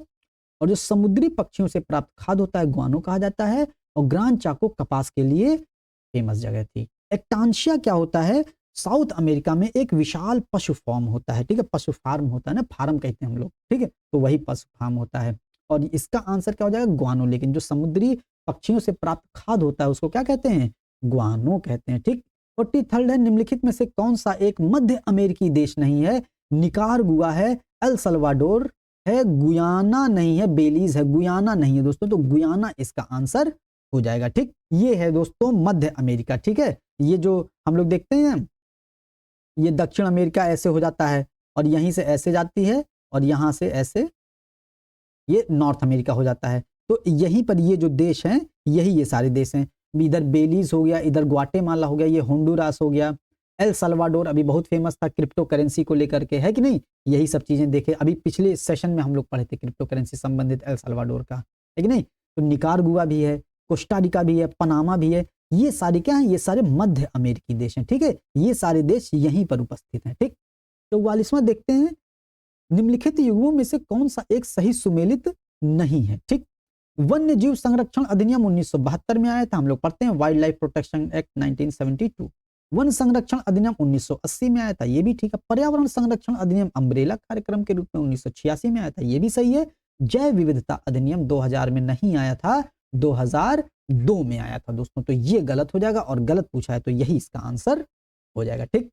और जो समुद्री पक्षियों से प्राप्त खाद्य होता है ग्वानो कहा जाता है। और ग्रांड चाको कपास के लिए फेमस जगह थी। एक्टांशिया क्या होता है, साउथ अमेरिका में एक विशाल पशु फार्म होता है। ठीक है, पशु फार्म होता है ना, फार्म कहते हैं हम लोग, ठीक है, तो वही पशु फार्म होता है। और इसका आंसर क्या हो जाएगा, ग्वानो। लेकिन जो समुद्री पक्षियों से प्राप्त खाद्य होता है उसको क्या कहते हैं, ग्वानो कहते हैं। ठीक, 43 है, निम्नलिखित में से कौन सा एक मध्य अमेरिकी देश नहीं है, निकारागुआ है, एल सल्वाडोर है, गुयाना नहीं है, बेलीज है, गुयाना नहीं है दोस्तों, तो गुयाना इसका आंसर हो जाएगा। ठीक, ये है दोस्तों मध्य अमेरिका। ठीक है, ये जो हम लोग देखते हैं ये दक्षिण अमेरिका ऐसे हो जाता है और यहीं से ऐसे जाती है और यहां से ऐसे ये नॉर्थ अमेरिका हो जाता है। तो यहीं पर ये जो देश हैं यही ये सारे देश हैं, इधर बेलीज हो गया, इधर ग्वाटेमाला हो गया, ये होंडुरास हो गया, एल सल्वाडोर अभी बहुत फेमस था क्रिप्टो करेंसी को लेकर के, है कि नहीं। यही सब चीजें देखे, अभी पिछले सेशन में हम लोग पढ़े थे क्रिप्टो करेंसी संबंधित एल सल्वाडोर का, है कि नहीं। तो निकारागुआ भी है, कोस्टा रिका भी है, पनामा भी है, ये सारे क्या हैं, ये सारे मध्य अमेरिकी देश हैं। ठीक है, ये सारे देश यहीं पर उपस्थित हैं। ठीक, 44वां देखते हैं, निम्नलिखित युग्मों में से कौन सा एक सही सुमेलित नहीं है। ठीक, वन्य जीव संरक्षण अधिनियम 1972 में आया था, हम लोग पढ़ते हैं wild life protection act 1972। One संरक्षण अधिनियम 1980 में आया था, ये भी ठीक है। पर्यावरण संरक्षण अधिनियम अम्ब्रेला कार्यक्रम के रूप में 1986 में आया था, ये भी सही है। जैव विविधता अधिनियम 2000 में नहीं आया था, 2002 में आया था दोस्तों, तो ये गलत हो जाएगा और गलत पूछा है तो यही इसका आंसर हो जाएगा। ठीक,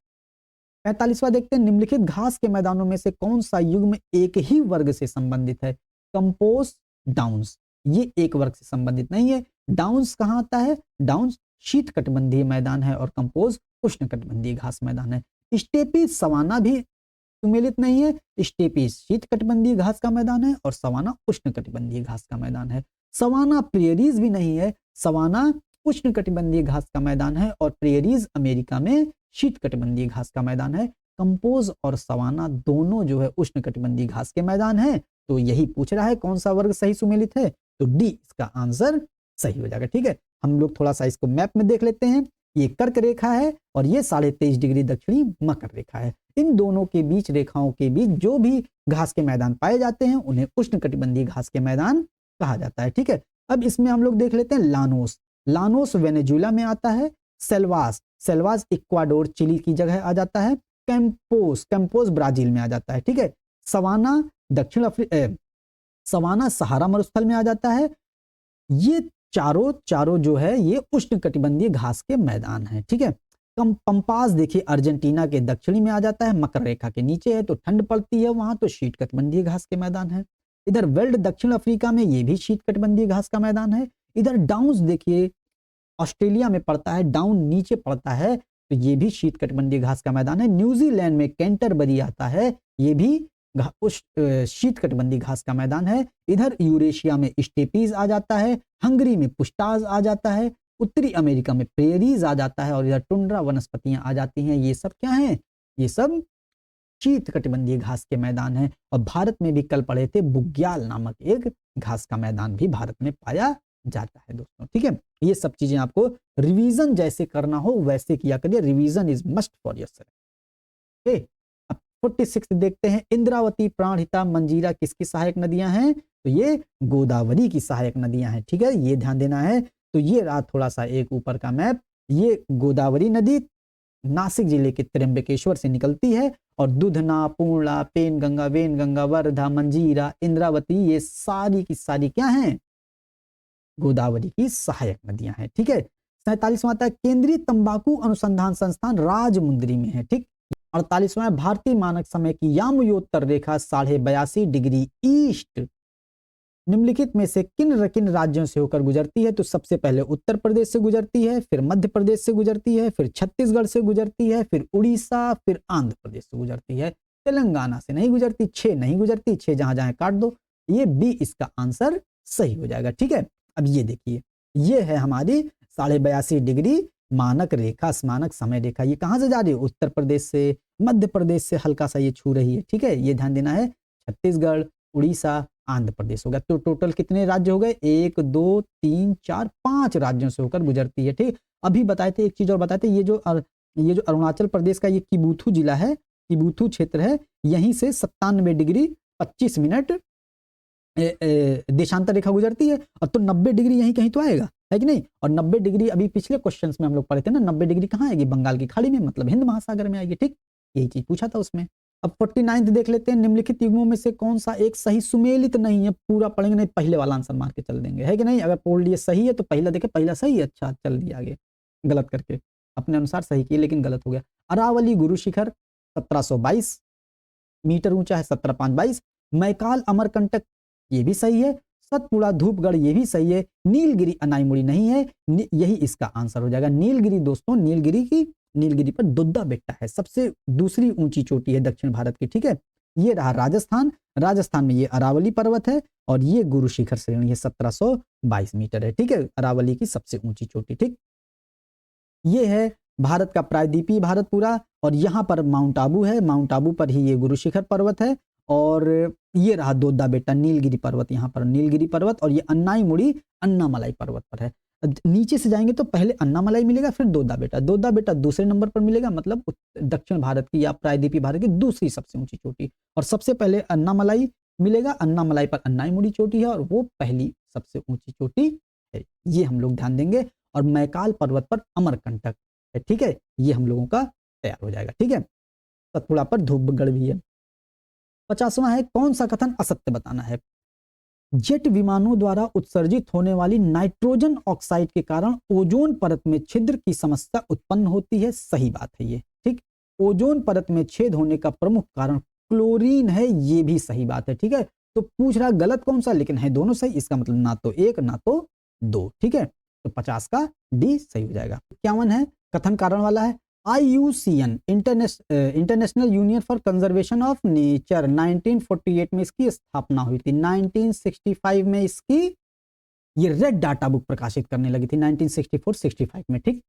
45वां देखते हैं, निम्नलिखित घास के मैदानों में से कौन सा युग्म एक ही वर्ग से संबंधित है, कंपोज डाउन्स, ये एक वर्ग से संबंधित नहीं है। डाउन्स कहाँ आता है, डाउन्स शीत कटिबंधीय मैदान है और कंपोज उष्ण कटिबंधीय घास मैदान है। स्टेपी सवाना भी सुमेलित नहीं है, स्टेपी शीत कटिबंधीय घास का मैदान है और सवाना उष्ण कटिबंधीय घास का मैदान है। सवाना प्रेयरीज भी नहीं है, सवाना उष्ण कटिबंधीय घास का मैदान है और प्रेयरीज अमेरिका में शीत कटिबंधीय घास का मैदान है। कंपोज और सवाना दोनों जो है उष्ण कटिबंधीय घास के मैदान है, तो यही पूछ रहा है कौन सा वर्ग सही सुमेलित है, तो डी इसका आंसर सही हो जाएगा। ठीक है, हम लोग थोड़ा सा इसको मैप में देख लेते हैं। ये कर्क रेखा है और ये 23.5 डिग्री दक्षिणी मकर रेखा है। इन दोनों के बीच रेखाओं के बीच जो भी घास के मैदान पाए जाते हैं उन्हें उष्णकटिबंधीय घास के मैदान कहा जाता है। ठीक है, अब इसमें हम लोग देख लेते हैं लानोस। लानोस वेनेजुएला में आता है। सेल्वास, सेल्वास इक्वाडोर चिली की जगह आ जाता है। कैंपोस, कैंपोस ब्राजील में आ जाता है। ठीक है, सवाना सवाना सहारा मरुस्थल में आ जाता है। ये चारों जो है ये उष्णकटिबंधीय घास के मैदान है। ठीक है, पंपास देखिए अर्जेंटीना के दक्षिणी में आ जाता है, मकर रेखा के नीचे है तो ठंड पड़ती है वहां, तो शीतकटिबंधीय घास के मैदान है। इधर वेल्ड दक्षिण अफ्रीका में ये भी शीतकटिबंधीय घास का मैदान है। इधर डाउन्स देखिए ऑस्ट्रेलिया में पड़ता है, डाउन नीचे पड़ता है तो ये भी शीतकटिबंधीय घास का मैदान है। न्यूजीलैंड में कैंटरबरी आता है, ये भी शीतकटिबंधीय घास का मैदान है। इधर यूरेशिया में स्टेपीज आ जाता है, हंगरी में पुष्टाज आ जाता है, उत्तरी अमेरिका में प्रेरीज आ जाता है और इधर टुंड्रा वनस्पतियां आ जाती हैं। ये सब क्या हैं? ये सब शीतकटिबंधीय घास के मैदान हैं। और भारत में भी कल पढ़े थे बुग्याल नामक एक घास का मैदान भी भारत में पाया जाता है दोस्तों। ठीक है, ये सब चीजें आपको रिवीजन जैसे करना हो वैसे किया करिए, revision is must for yourself. Okay, अब 46 देखते हैं। इंद्रावती, प्राणहिता, मंजीरा किसकी सहायक नदियां हैं? तो ये गोदावरी की सहायक नदियां हैं। ठीक है, ये ध्यान देना है। तो ये रहा थोड़ा सा एक ऊपर का मैप। ये गोदावरी नदी नासिक जिले के त्र्यंबकेश्वर से निकलती है और दुधना, पूर्णा, पेनगंगा, वेनगंगा, वर्धा, मंजीरा, इंद्रावती ये सारी की सारी क्या हैं? गोदावरी की सहायक नदियां हैं। ठीक है, 47वां आता है केंद्रीय तंबाकू अनुसंधान संस्थान राजमुंदरी में है। ठीक, 48वां भारतीय मानक समय की यामयोत्तर रेखा 82.5 डिग्री ईस्ट निम्नलिखित में से किन किन राज्यों से होकर गुजरती है? तो सबसे पहले उत्तर प्रदेश से गुजरती है, फिर मध्य प्रदेश से गुजरती है, फिर छत्तीसगढ़ से गुजरती है, फिर उड़ीसा, फिर आंध्र प्रदेश से गुजरती है। तेलंगाना से नहीं गुजरती, 6 नहीं गुजरती, 6 जहां जहां काट दो। ये बी इसका आंसर सही हो जाएगा। ठीक है, अब ये देखिए, ये है हमारी 82.5 डिग्री मानक रेखा, मानक समय रेखा। ये कहां से जा रही है? उत्तर प्रदेश से, मध्य प्रदेश से हल्का सा ये छू रही है। ठीक है, ये ध्यान देना है। छत्तीसगढ़, उड़ीसा, आंध्र प्रदेश हो गया। तो टोटल कितने राज्य हो गए? 1 2 3 4 5 राज्यों से होकर गुजरती है। ठीक, अभी बताए थे एक चीज और बताए थे, ये जो अरुणाचल प्रदेश का ये किबुथु जिला है, किबुथु क्षेत्र है, यहीं से 97 डिग्री 25 मिनट देशांतर रेखा गुजरती है। और तो 90 डिग्री यहीं कहीं तो आएगा, है कि नहीं? और 90 डिग्री अभी पिछले क्वेश्चंस में हम लोग पढ़े थे ना, 90 डिग्री कहाँ आएगी? बंगाल की खाड़ी में, मतलब हिंद महासागर में आएगी। ठीक, यही चीज पूछा था उसमें। अब 49 देख लेते हैं। निम्नलिखित युग्मों में से कौन सा एक सही सुमेलित नहीं है? पूरा पढ़ेंगे नहीं, पहले वाला आंसर मार के चल देंगे, है कि नहीं? अगर पोल ये सही है तो पहला देखे, पहला सही है, अच्छा चल दिया आगे, गलत करके अपने अनुसार सही किए लेकिन गलत हो गया। अरावली गुरु शिखर 1722 मीटर ऊंचा है, 17.522। मैकाल अमरकंटक ये भी सही है। सतपुड़ा धूपगढ़ ये भी सही है। नीलगिरी अनाईमुड़ी नहीं है, यही इसका आंसर हो जाएगा। नीलगिरी दोस्तों, नीलगिरी पर दुद्दा बेट्टा है, सबसे दूसरी ऊंची चोटी है दक्षिण भारत की। ठीक है, ये रहा राजस्थान। राजस्थान में ये अरावली पर्वत है और ये गुरु शिखर श्रेणी है, 1722 मीटर है। ठीक है, अरावली की सबसे ऊंची चोटी। ठीक, ये है भारत का प्रायद्वीपीय भारत पूरा, और यहाँ पर माउंट आबू है, माउंट आबू पर ही ये गुरु शिखर पर्वत है। और ये रहा दोद्दा बेट्टा, नीलगिरी पर्वत, यहाँ पर नीलगिरी पर्वत, और ये अन्नाईमुड़ी अन्नामलाई पर्वत पर है। नीचे से जाएंगे तो पहले अन्नामलाई मिलेगा, फिर दोद्दा बेट्टा दूसरे नंबर पर मिलेगा, मतलब दक्षिण भारत की या प्रायद्वीपीय भारत की दूसरी सबसे ऊंची चोटी। और सबसे पहले अन्नामलाई मिलेगा, अन्नामलाई पर अन्नाईमुड़ी चोटी है और वो पहली सबसे ऊंची चोटी है, ये हम लोग ध्यान देंगे। और मैकाल पर्वत पर अमरकंटक है। ठीक है, ये हम लोगों का तैयार हो जाएगा। ठीक है, सतपुड़ा पर धूपगढ़ भी है। 50वां है, कौन सा कथन असत्य बताना है? जेट विमानों द्वारा उत्सर्जित होने वाली नाइट्रोजन ऑक्साइड के कारण ओजोन परत में छिद्र की समस्या उत्पन्न होती है। सही बात है ये। ठीक, ओजोन परत में छेद होने का प्रमुख कारण क्लोरीन है, ये भी सही बात है। ठीक है, तो पूछ रहा गलत कौन सा, लेकिन है दोनों सही, इसका मतलब ना तो 1 ना तो 2। ठीक है, तो 50 का डी सही हो जाएगा। 51 है, कथन कारण वाला है। IUCN international union for conservation of nature 1948 में इसकी स्थापना हुई थी। 1965 में इसकी ये रेड डाटा बुक प्रकाशित करने लगी थी, 1964-65 में। ठीक,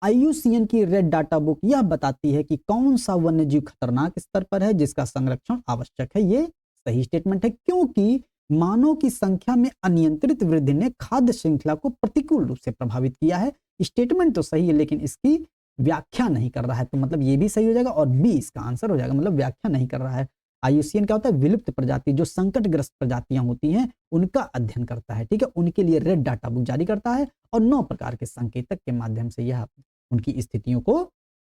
IUCN की रेड डाटा बुक यह बताती है कि कौन सा वन्यजीव खतरनाक स्तर पर है जिसका संरक्षण आवश्यक है। ये सही स्टेटमेंट है, क्योंकि मानव की संख्या में अनियंत्रित वृद्धि ने खाद्य श्रृंखला को प्रतिकूल रूप से प्रभावित किया है। स्टेटमेंट तो सही है लेकिन इसकी व्याख्या नहीं कर रहा है, तो मतलब ये भी सही हो जाएगा और बी इसका आंसर हो जाएगा, मतलब व्याख्या नहीं कर रहा है। IUCN क्या होता है, विलुप्त प्रजाति, जो संकटग्रस्त प्रजातियां होती हैं उनका अध्ययन करता है, ठीक है, उनके लिए रेड डाटा बुक जारी करता है और 9 प्रकार के संकेतक के माध्यम से यह उनकी स्थितियों को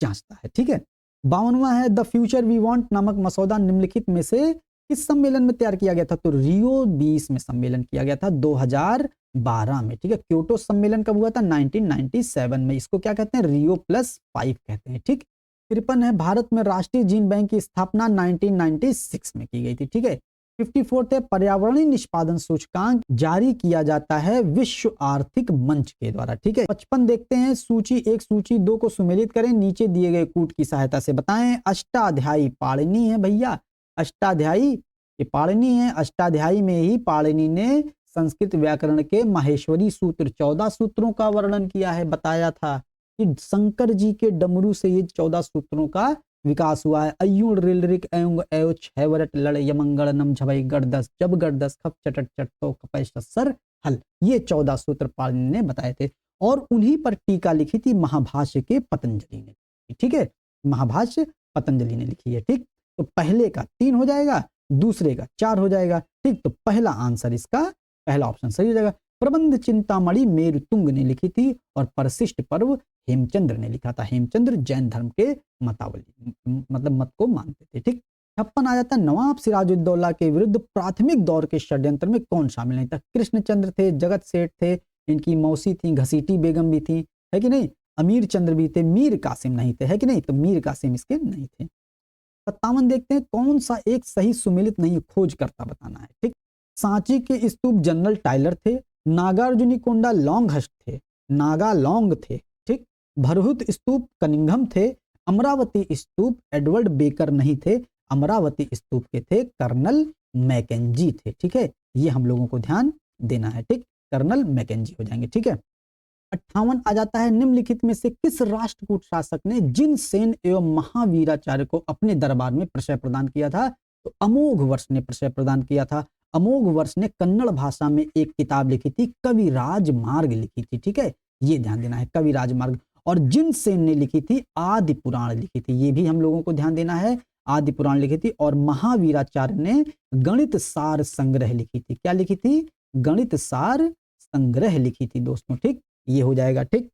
जांचता है, ठीक है। 52वां है द फ्यूचर वी वांट नामक मसौदा निम्नलिखित में से किस सम्मेलन में तैयार किया गया था, तो रियो 20 में सम्मेलन किया गया था 2012 में, ठीक है। क्योटो सम्मेलन कब हुआ था, 1997 में, इसको क्या कहते हैं, रियो +5 कहते हैं, ठीक। 53 है भारत में राष्ट्रीय जीन बैंक की स्थापना 1996 में की गई थी, ठीक है। 54 है पर्यावरणीय निष्पादन सूचकांक जारी किया जाता है विश्व आर्थिक मंच के द्वारा, ठीक है। 55 देखते हैं सूची 1 सूची 2 को सुमेलित करें, नीचे दिए गए कूट की सहायता से बताएं। अष्टाध्यायी पाणिनि है भैया, अष्टाध्यायी ये पाणिनि है, अष्टाध्यायी में ही पाणिनि ने संस्कृत व्याकरण के माहेश्वरी सूत्र 14 सूत्रों का वर्णन किया है, बताया था कि शंकर जी के डमरू से ये 14 सूत्रों का विकास हुआ है। अयुण रिलरिक एवं एव छैवरट लड़ यमंगल नम झबई गड़दस जब गड़दस खप चटट चटतो कपैसर हल, ये 14 सूत्र पाणिनि ने बताए थे और उन्हीं पर टीका लिखी थी महाभाष्य के पतंजलि ने, ठीक है, महाभाष्य पतंजलि ने लिखी है, ठीक। तो पहले का 3 हो जाएगा, दूसरे का 4 हो जाएगा, ठीक। तो पहला आंसर इसका पहला ऑप्शन सही हो जाएगा। प्रबंध चिंतामणि मेरुतुंग ने लिखी थी और परशिष्ट पर्व हेमचंद्र ने लिखा था। हेमचंद्र जैन धर्म के मतावली मतलब मत को मानते थे, ठीक। 56 आ जाता है नवाब सिराजुद्दौला के विरुद्ध प्राथमिक दौर के षड्यंत्र में कौन शामिल नहीं था, कृष्णचंद्र थे, जगत सेठ थे, इनकी मौसी थी घसीटी बेगम भी थी, है कि नहीं, अमीर चंद्र भी थे, मीर कासिम नहीं थे, है कि नहीं, तो मीर कासिम इसके नहीं थे। 57 देखते हैं कौन सा एक सही सुमेलित नहीं, खोज करता बताना है, ठीक। सांची के स्तूप जनरल टाइलर थे, नागार्जुनी कोंडा लॉन्गहस्ट थे, नागा लॉन्ग थे, ठीक। भरहुत स्तूप कनिंघम थे, अमरावती स्तूप एडवर्ड बेकर नहीं थे, अमरावती स्तूप के थे कर्नल मैकेंजी थे, ठीक है, ये हम लोगों को ध्यान देना है, ठीक, कर्नल मैकेंजी हो जाएंगे, ठीक है। 58 आ जाता है निम्नलिखित में से किस राष्ट्रकूट शासक ने जिनसेन एवं महावीराचार्य को अपने दरबार में प्रशय प्रदान किया था, तो अमोघ वर्ष ने प्रशय प्रदान किया था। अमोघ वर्ष ने कन्नड़ भाषा में एक किताब लिखी थी, कविराज मार्ग लिखी थी, ठीक है, ये ध्यान देना है, कविराज मार्ग। और जिनसेन ने लिखी थी आदि पुराण लिखी थी, ये भी हम लोगों को ध्यान देना है, आदि पुराण लिखी थी। और महावीराचार्य ने गणित सार संग्रह लिखी थी, क्या लिखी थी, गणित सार संग्रह लिखी थी दोस्तों, ठीक, ये हो जाएगा, ठीक।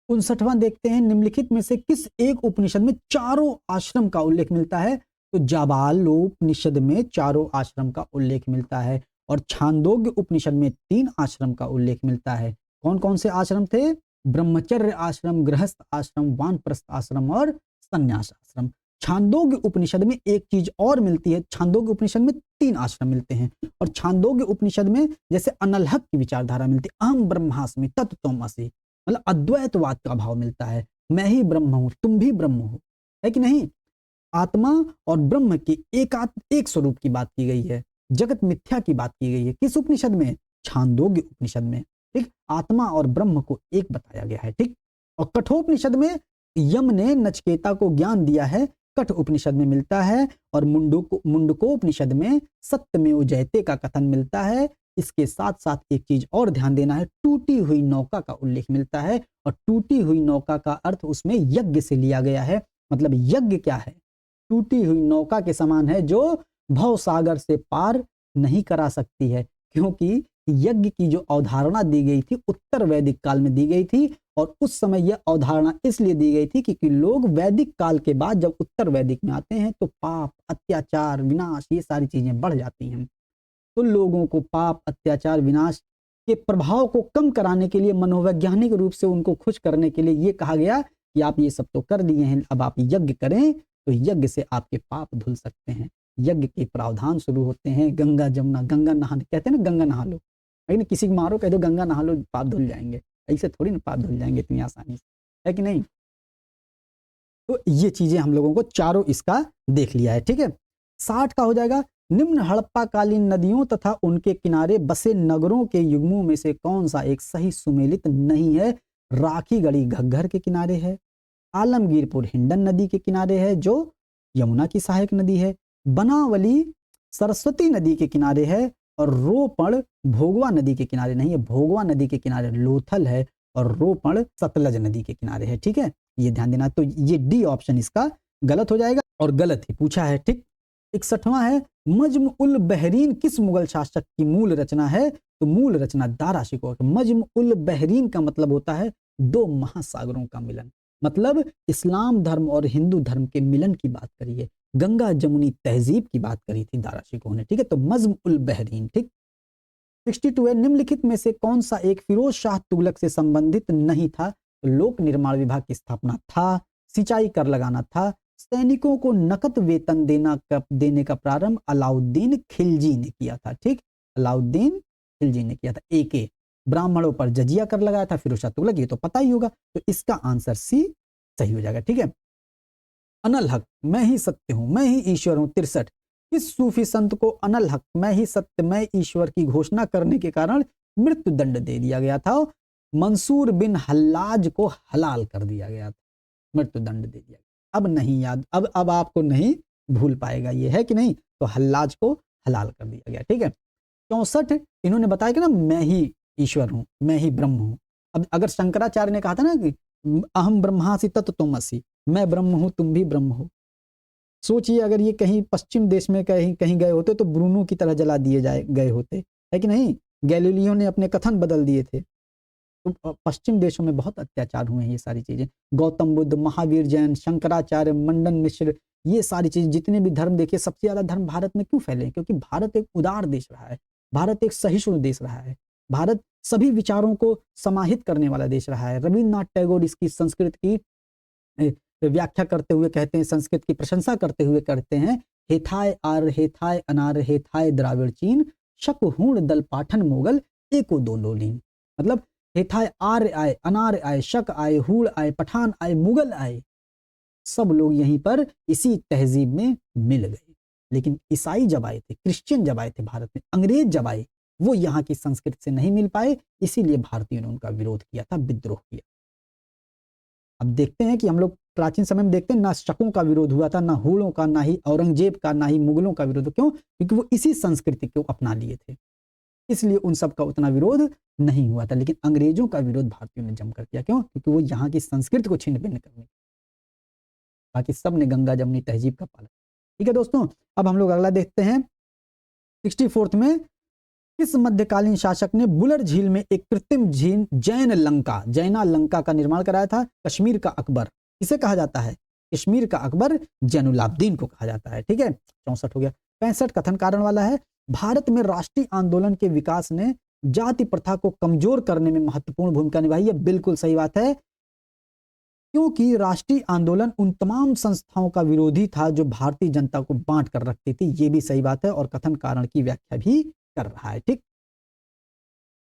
59वां देखते हैं निम्नलिखित में से किस एक उपनिषद में चारों आश्रम का उल्लेख मिलता है, तो जाबालोपनिषद में चारों आश्रम का उल्लेख मिलता है और छांदोग्य उपनिषद में 3 आश्रम का उल्लेख मिलता है। कौन कौन से आश्रम थे, ब्रह्मचर्य आश्रम, गृहस्थ आश्रम, वानप्रस्थ आश्रम और संन्यास आश्रम। छांदोग्य उपनिषद में एक चीज और मिलती है, छांदोग्य उपनिषद में 3 आश्रम मिलते हैं और छांदोग्य उपनिषद में जैसे अनलहक की विचारधारा मिलती है, अहम ब्रह्मास्मि तत्त्वमसि, मतलब अद्वैतवाद का भाव मिलता है, मैं ही ब्रह्म हूं तुम भी ब्रह्म हो, है कि नहीं, आत्मा और ब्रह्म की एक स्वरूप की बात की गई है, जगत मिथ्या की बात की गई है, किस उपनिषद में, छांदोग्य उपनिषद में, ठीक। आत्मा और ब्रह्म को एक बताया गया है, ठीक। और कठोपनिषद में यम ने नचिकेता को ज्ञान दिया है, कठ उपनिषद में मिलता है। और मुंडकोपनिषद में सत्यमेव जयते का कथन मिलता है। इसके साथ साथ एक चीज और ध्यान देना है, टूटी हुई नौका का उल्लेख मिलता है और टूटी हुई नौका का अर्थ उसमें यज्ञ से लिया गया है, मतलब यज्ञ क्या है, टूटी हुई नौका के समान है जो भव सागर से पार नहीं करा सकती है, क्योंकि यज्ञ की जो अवधारणा दी गई थी उत्तर वैदिक काल में दी गई थी और उस समय यह अवधारणा इसलिए दी गई थी क्योंकि लोग वैदिक काल के बाद जब उत्तर वैदिक में आते हैं तो पाप, अत्याचार, विनाश, ये सारी चीजें बढ़ जाती हैं। तो लोगों को पाप, अत्याचार, विनाश के प्रभाव को कम कराने के लिए, मनोवैज्ञानिक रूप से उनको खुश करने के लिए ये कहा गया कि आप ये सब तो कर दिए हैं, अब आप यज्ञ करें तो यज्ञ से आपके पाप धुल सकते हैं। यज्ञ के प्रावधान शुरू होते हैं, गंगा जमुना, गंगा नहाने कहते हैं ना, गंगा नहा लो, लेकिन किसी को मारो कह दो गंगा नहा लो पाप धुल जाएंगे, ऐसे थोड़ी ना पाप धुल जाएंगे इतनी आसानी से, है कि नहीं। तो ये चीजें हम लोगों को चारों इसका देख लिया है, ठीक है। 60 का हो जाएगा, निम्न हड़प्पा कालीन नदियों तथा उनके किनारे बसे नगरों के युग्मों में से कौन सा एक सही सुमेलित नहीं है। राखीगढ़ी घग्घर के किनारे है, आलमगीरपुर हिंडन नदी के किनारे है जो यमुना की सहायक नदी है, बनावली सरस्वती नदी के किनारे है और रोपण भोगवा नदी के किनारे नहीं है। भोगवा नदी के किनारे लोथल है और रोपण सतलज नदी के किनारे है। ठीक है, ये ध्यान देना। तो ये डी ऑप्शन इसका गलत हो जाएगा और गलत ही पूछा है। ठीक, 61वां है, मज्म उल बहरीन किस मुगल शासक की मूल रचना है? तो मूल रचना दारा शिकोह। मज्म उल बहरीन का मतलब होता है दो महासागरों का मिलन, मतलब इस्लाम धर्म और हिंदू धर्म के मिलन की बात करी है, गंगा जमुनी तहजीब की बात करी थी दारा शिकोह ने। ठीक है, तो मज्म उल बहरीन। ठीक, 62 है, निम्नलिखित में से कौन सा एक फिरोज शाह तुगलक से संबंधित नहीं था? तो लोक निर्माण विभाग की स्थापना था, सिंचाई कर लगाना था, सैनिकों को नकद वेतन देने का प्रारंभ अलाउद्दीन खिलजी ने किया था। ठीक, अलाउद्दीन खिलजी ने किया था। एक ब्राह्मणों पर जजिया कर लगाया था फिरोज शाह तुगलक, ये तो पता ही होगा। तो इसका आंसर सी सही हो जाएगा। ठीक है, अनल हक मैं ही सत्य हूं, मैं ही ईश्वर हूं, 63, किस सूफी संत को अनल हक मैं ही सत्य मैं ईश्वर की घोषणा करने के कारण मृत्यु दंड दे दिया गया था? मंसूर बिन हल्लाज को हलाल कर दिया गया था, मृत्यु दंड दे दिया गया। अब नहीं याद, अब आपको नहीं भूल पाएगा, ये है कि नहीं? तो हल्लाज को हलाल कर दिया गया। ठीक है, 64 इन्होंने बताया कि ना मैं ही ईश्वर हूं, मैं ही ब्रह्म हूं। अब अगर शंकराचार्य ने कहा था ना कि अहम ब्रह्मासि तत्त्वमसि, मैं ब्रह्म हूं तुम भी ब्रह्म हो। सोचिए अगर ये कहीं पश्चिम देश में कहीं कहीं गए होते तो ब्रूनो की तरह जला दिए गए होते, है कि नहीं? गैलीलियो ने अपने कथन बदल दिए थे। तो पश्चिम देशों में बहुत अत्याचार हुए हैं ये सारी चीजें। गौतम बुद्ध, महावीर जैन, शंकराचार्य, मंडन मिश्र, ये सारी चीजें, जितने भी धर्म देखिए, सबसे ज्यादा धर्म भारत में क्यों फैले? क्योंकि भारत एक उदार देश रहा है, भारत एक सहिष्णु देश रहा है, भारत सभी विचारों को समाहित करने वाला देश रहा है। रविन्द्रनाथ टैगोर इसकी संस्कृत की व्याख्या करते हुए कहते हैं, संस्कृत की प्रशंसा करते हुए कहते हैं, हेथाय आर हेथाय अनार हेथाय द्राविड़ चीन शक हूण दल पाठन मोगल एको दो लोलीन। मतलब हेथाय आर्य आए, अनार्य आए, शक आए, हूड़ आए, पठान आए, मुगल आए, सब लोग यहीं पर इसी तहजीब में मिल गए। लेकिन ईसाई जब आए थे, क्रिश्चियन जब आए थे भारत में, अंग्रेज जब आए, वो यहाँ की संस्कृति से नहीं मिल पाए, इसीलिए भारतीयों ने उनका विरोध किया था, विद्रोह किया। अब देखते हैं कि हम लोग प्राचीन समय में देखते हैं ना शकों का विरोध हुआ था, ना हूड़ों का, ना ही औरंगजेब का, ना ही मुगलों का विरोध। क्यों? क्योंकि वो इसी संस्कृति को अपना लिए थे, इसलिए उन सब का उतना विरोध नहीं हुआ था। लेकिन अंग्रेजों का विरोध भारतीयों ने जमकर किया। क्यों? क्योंकि वो यहाँ की संस्कृति को छिन्न भिन्न करने, बाकी सब ने गंगा जमुनी तहजीब का पालन। ठीक है दोस्तों, अब हम लोग अगला देखते हैं। 64 में किस मध्यकालीन शासक ने बुलर झील में एक कृत्रिम झील जैना लंका का निर्माण कराया था? कश्मीर का अकबर। किसे कहा जाता है? कश्मीर का अकबर जैनुलाब्दीन को कहा जाता है। ठीक है, 64 हो गया। 65 कथन कारण वाला है, भारत में राष्ट्रीय आंदोलन के विकास ने जाति प्रथा को कमजोर करने में महत्वपूर्ण भूमिका निभाई है। बिल्कुल सही बात है, क्योंकि राष्ट्रीय आंदोलन उन तमाम संस्थाओं का विरोधी था जो भारतीय जनता को बांट कर रखती थी। ये भी सही बात है और कथन कारण की व्याख्या भी कर रहा है। ठीक,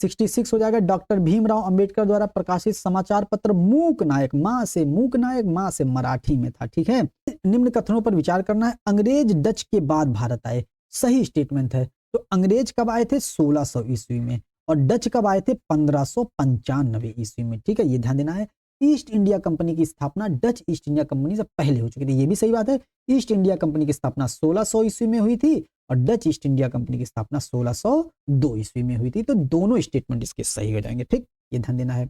66 हो जाएगा। डॉक्टर भीमराव अंबेडकर द्वारा प्रकाशित समाचार पत्र मूक नायक, मां से मूक नायक, मां से मराठी में था। ठीक है, निम्न कथनों पर विचार करना है। अंग्रेज डच के बाद भारत आए, सही स्टेटमेंट है। तो अंग्रेज कब आए थे? 1600 ईस्वी में, और डच कब आए थे? 1595 ईस्वी में। ठीक है, ये ध्यान देना है। ईस्ट इंडिया कंपनी की स्थापना डच ईस्ट इंडिया कंपनी से पहले हो चुकी थी, ये भी सही बात है। ईस्ट इंडिया कंपनी की स्थापना 1600 ईस्वी में हुई थी और डच ईस्ट इंडिया कंपनी की स्थापना 1602 ईस्वी में हुई थी। तो दोनों स्टेटमेंट इसके सही हो जाएंगे। ठीक, ये ध्यान देना है।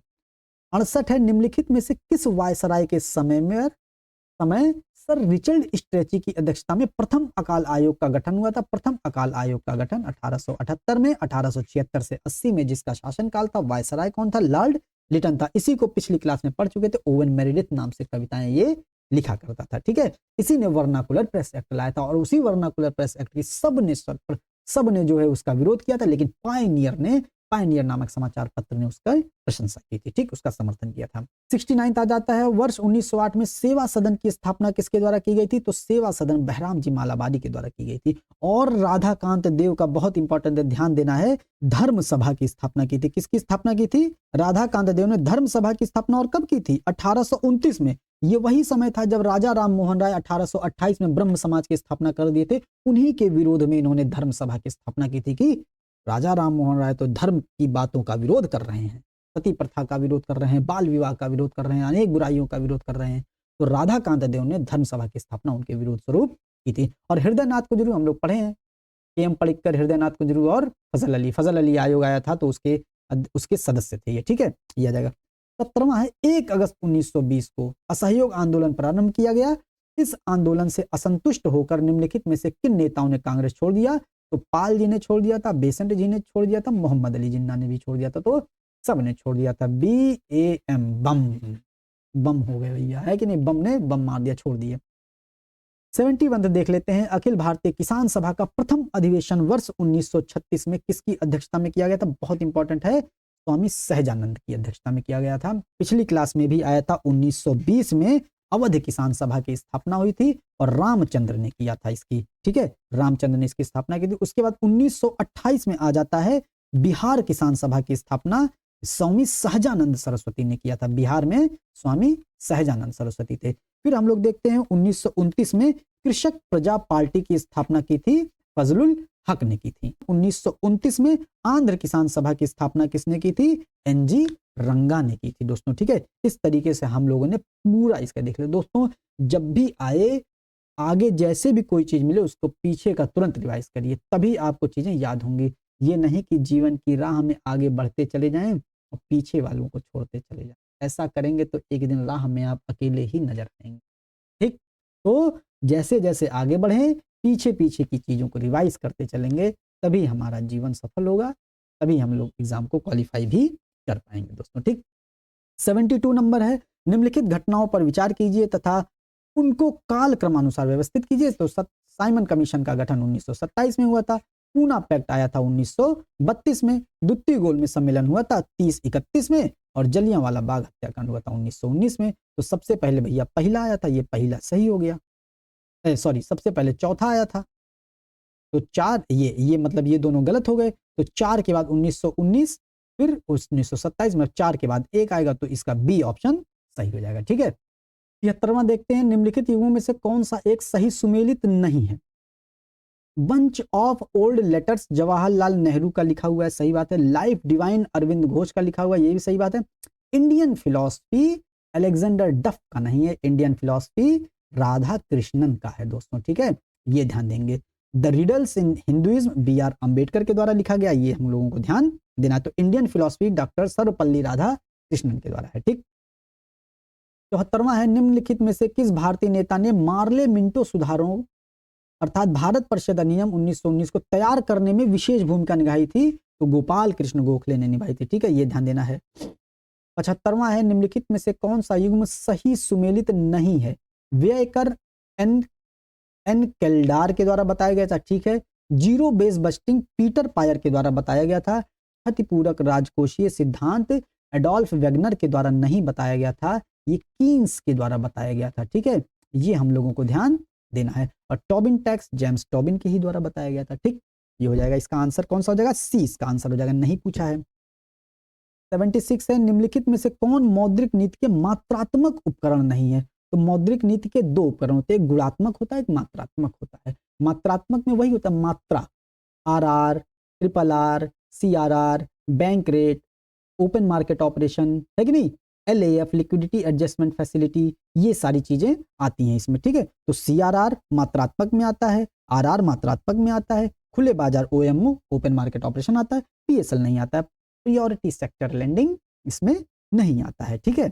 68 है, निम्नलिखित में से किस वायसराय के समय सर रिचर्ड स्ट्रेची की अध्यक्षता में प्रथम अकाल आयोग का गठन हुआ था? प्रथम अकाल आयोग का गठन 1878 में, 1876 से 80 में जिसका शासनकाल था। वायसराय कौन था? लॉर्ड लिटन था। इसी को पिछली क्लास में पढ़ चुके थे। ओवन मेरिडिथ नाम से कविताएं ये लिखा करता था। ठीक है, इसी ने वर्नाकुलर प्रेस एक्ट लाया था और उसी वर्नाकुलर प्रेस एक्ट की सब ने जो है उसका विरोध किया था, लेकिन पायनियर नामक समाचार पत्र ने उसका प्रशंसा की थी। ठीक, उसका समर्थन किया था। 69 आ जाता है। वर्ष 1908 में सेवा सदन की स्थापना किसके द्वारा की गई थी? तो सेवा सदन बहराम जी मालाबारी के द्वारा की गई थी। और राधाकांत देव का बहुत इंपॉर्टेंट ध्यान देना है, धर्म सभा की स्थापना की थी। किसकी स्थापना की थी? राधाकांत देव ने धर्म सभा की स्थापना और कब की थी? 1829 में। ये वही समय था जब राजा राम मोहन राय 1828 में ब्रह्म समाज की स्थापना कर दिए थे। उन्हीं के विरोध में इन्होंने धर्म सभा की स्थापना की थी कि राजा राम मोहन राय तो धर्म की बातों का विरोध कर रहे हैं, सती प्रथा का विरोध कर रहे हैं, बाल विवाह का विरोध कर रहे हैं, अनेक बुराइयों का विरोध कर रहे हैं। तो राधाकांत देव ने धर्म सभा की स्थापना उनके विरोध स्वरूप की थी। और हृदयनाथ को जरूर हम लोग पढ़े हैं, के.एम. पडिक्कर, हृदयनाथ को जरूर, और फजल अली आयोग आया था तो उसके सदस्य थे ये। ठीक है, ये आ जाएगा। 17वां है 1 अगस्त 1920 को असहयोग आंदोलन प्रारंभ किया गया। इस आंदोलन से असंतुष्ट होकर निम्नलिखित में से किन नेताओं ने कांग्रेस छोड़ दिया? तो पाल जी ने छोड़ दिया था, बेसेंट जी ने छोड़ दिया था, मोहम्मद अली जिन्ना ने भी छोड़ दिया था, तो सब ने छोड़ दिया था। BAM बम, बम हो गए भैया, है कि नहीं, बम ने बम मार दिया, छोड़ दिए। 71 देख लेते हैं। अखिल भारतीय किसान सभा का प्रथम अधिवेशन वर्ष 1936 में किसकी अध्यक्षता में किया गया था? बहुत इंपॉर्टेंट है, स्वामी सहजानंद की अध्यक्षता में किया गया था। पिछली क्लास में भी आया था, 1920 में अवध किसान सभा की स्थापना हुई थी और रामचंद्र ने किया था इसकी, ठीक है, रामचंद्र ने इसकी स्थापना की थी। उसके बाद 1928 में आ जाता है बिहार किसान सभा की स्थापना स्वामी सहजानंद सरस्वती ने किया था। बिहार में स्वामी सहजानंद सरस्वती थे। फिर हम लोग देखते हैं 1929 में कृषक प्रजा पार्टी की स्थापना की थी, फजलुल हक ने की थी। 1929 में आंध्र किसान सभा की स्थापना किसने की थी? NG रंगा ने की थी दोस्तों, ठीक है। इस तरीके से हम लोगों ने पूरा इसका देख लिया दोस्तों। जब भी आए आगे जैसे भी कोई चीज मिले उसको पीछे का तुरंत रिवाइज करिए, तभी आपको चीजें याद होंगी। ये नहीं कि जीवन की राह में आगे बढ़ते चले जाएं और पीछे वालों को छोड़ते चले जाएं। ऐसा करेंगे तो एक दिन राह में आप अकेले ही नजर आएंगे, ठीक। तो जैसे जैसे आगे बढ़े पीछे पीछे की चीजों को रिवाइज करते चलेंगे, तभी हमारा जीवन सफल होगा, तभी हम लोग एग्जाम को क्वालिफाई भी कर पाएंगे दोस्तों, ठीक। 72 नंबर है, निम्नलिखित घटनाओं पर विचार कीजिए तथा उनको काल क्रमानुसार व्यवस्थित कीजिए। तो साइमन कमीशन का गठन 1927 में हुआ था, पूना पैक्ट आया था 1932 में, द्वितीय गोल में सम्मेलन हुआ था 30-31 में, और जलियांवाला बाग हत्याकांड हुआ था 1919 में। तो सबसे पहले भैया पहला आया था, ये पहला सही हो गया, सॉरी सबसे पहले चौथा आया था, तो 4 ये मतलब ये दोनों गलत हो गए। तो 4 के बाद 1919, फिर 1927 में 4 के बाद 1 आएगा, तो इसका बी ऑप्शन सही हो जाएगा, ठीक है। 73वां देखते हैं, निम्नलिखित युगों में से कौन सा एक सही सुमेलित नहीं है? Bunch of old letters Jawaharlal Nehru का लिखा हुआ है, सही बात है। लाइफ डिवाइन अरविंद घोष का लिखा हुआ है, ये भी सही बात है। इंडियन फिलॉसफी अलेक्जेंडर डफ का नहीं है, इंडियन फिलॉसफी राधा कृष्णन का है दोस्तों, ठीक है, ये ध्यान देंगे। The riddles in Hinduism BR Ambedkar के द्वारा लिखा गया, ये हम लोगों को ध्यान देना। तो Indian philosophy doctor Sarvepalli Radha Krishnan के द्वारा है, ठीक। 74वां है, निम्नलिखित में से किस भारतीय नेता ने मार्ले मिंटो सुधारों अर्थात भारत परिषद अधिनियम 1919 को तैयार करने में विशेष भूमिका निभाई थी? तो गोपाल कृष्ण गोखले ने निभाई थी, ठीक है, ये ध्यान देना है। 75वां है, निम्नलिखित में से कौन सा युग्म सही सुमेलित नहीं है? व्यय कर एन केल्डार के द्वारा बताया गया था, ठीक है। Zero base budgeting Peter Pyhrr के द्वारा बताया गया था। क्षतिपूरक राजकोषीय सिद्धांत एडोल्फ वेगनर के द्वारा नहीं बताया गया था, ये कीन्स के द्वारा बताया गया था, ठीक है, ये हम लोगों को ध्यान देना है। और टॉबिन टैक्स जेम्स टॉबिन के ही द्वारा बताया गया था, ठीक। ये हो जाएगा, इसका आंसर कौन सा हो जाएगा? सी इसका आंसर हो जाएगा, नहीं पूछा है। 76 है, निम्नलिखित में से कौन मौद्रिक नीति के मात्रात्मक उपकरण नहीं है? तो मौद्रिक नीति के 2 उपकरण होते हैं, एक गुणात्मक होता है, एक मात्रात्मक होता है। मात्रात्मक में वही होता है मात्रा, RR, RRR, CRR, bank rate, open market operation, है कि नहीं, LAF लिक्विडिटी एडजस्टमेंट फैसिलिटी, ये सारी चीजें आती हैं इसमें, ठीक है। तो CRR मात्रात्मक में आता है, RR मात्रात्मक में आता है, खुले बाजार OMO ओपन मार्केट ऑपरेशन आता है, PSL नहीं आता है, प्रियोरिटी सेक्टर लेंडिंग इसमें नहीं आता है, ठीक है।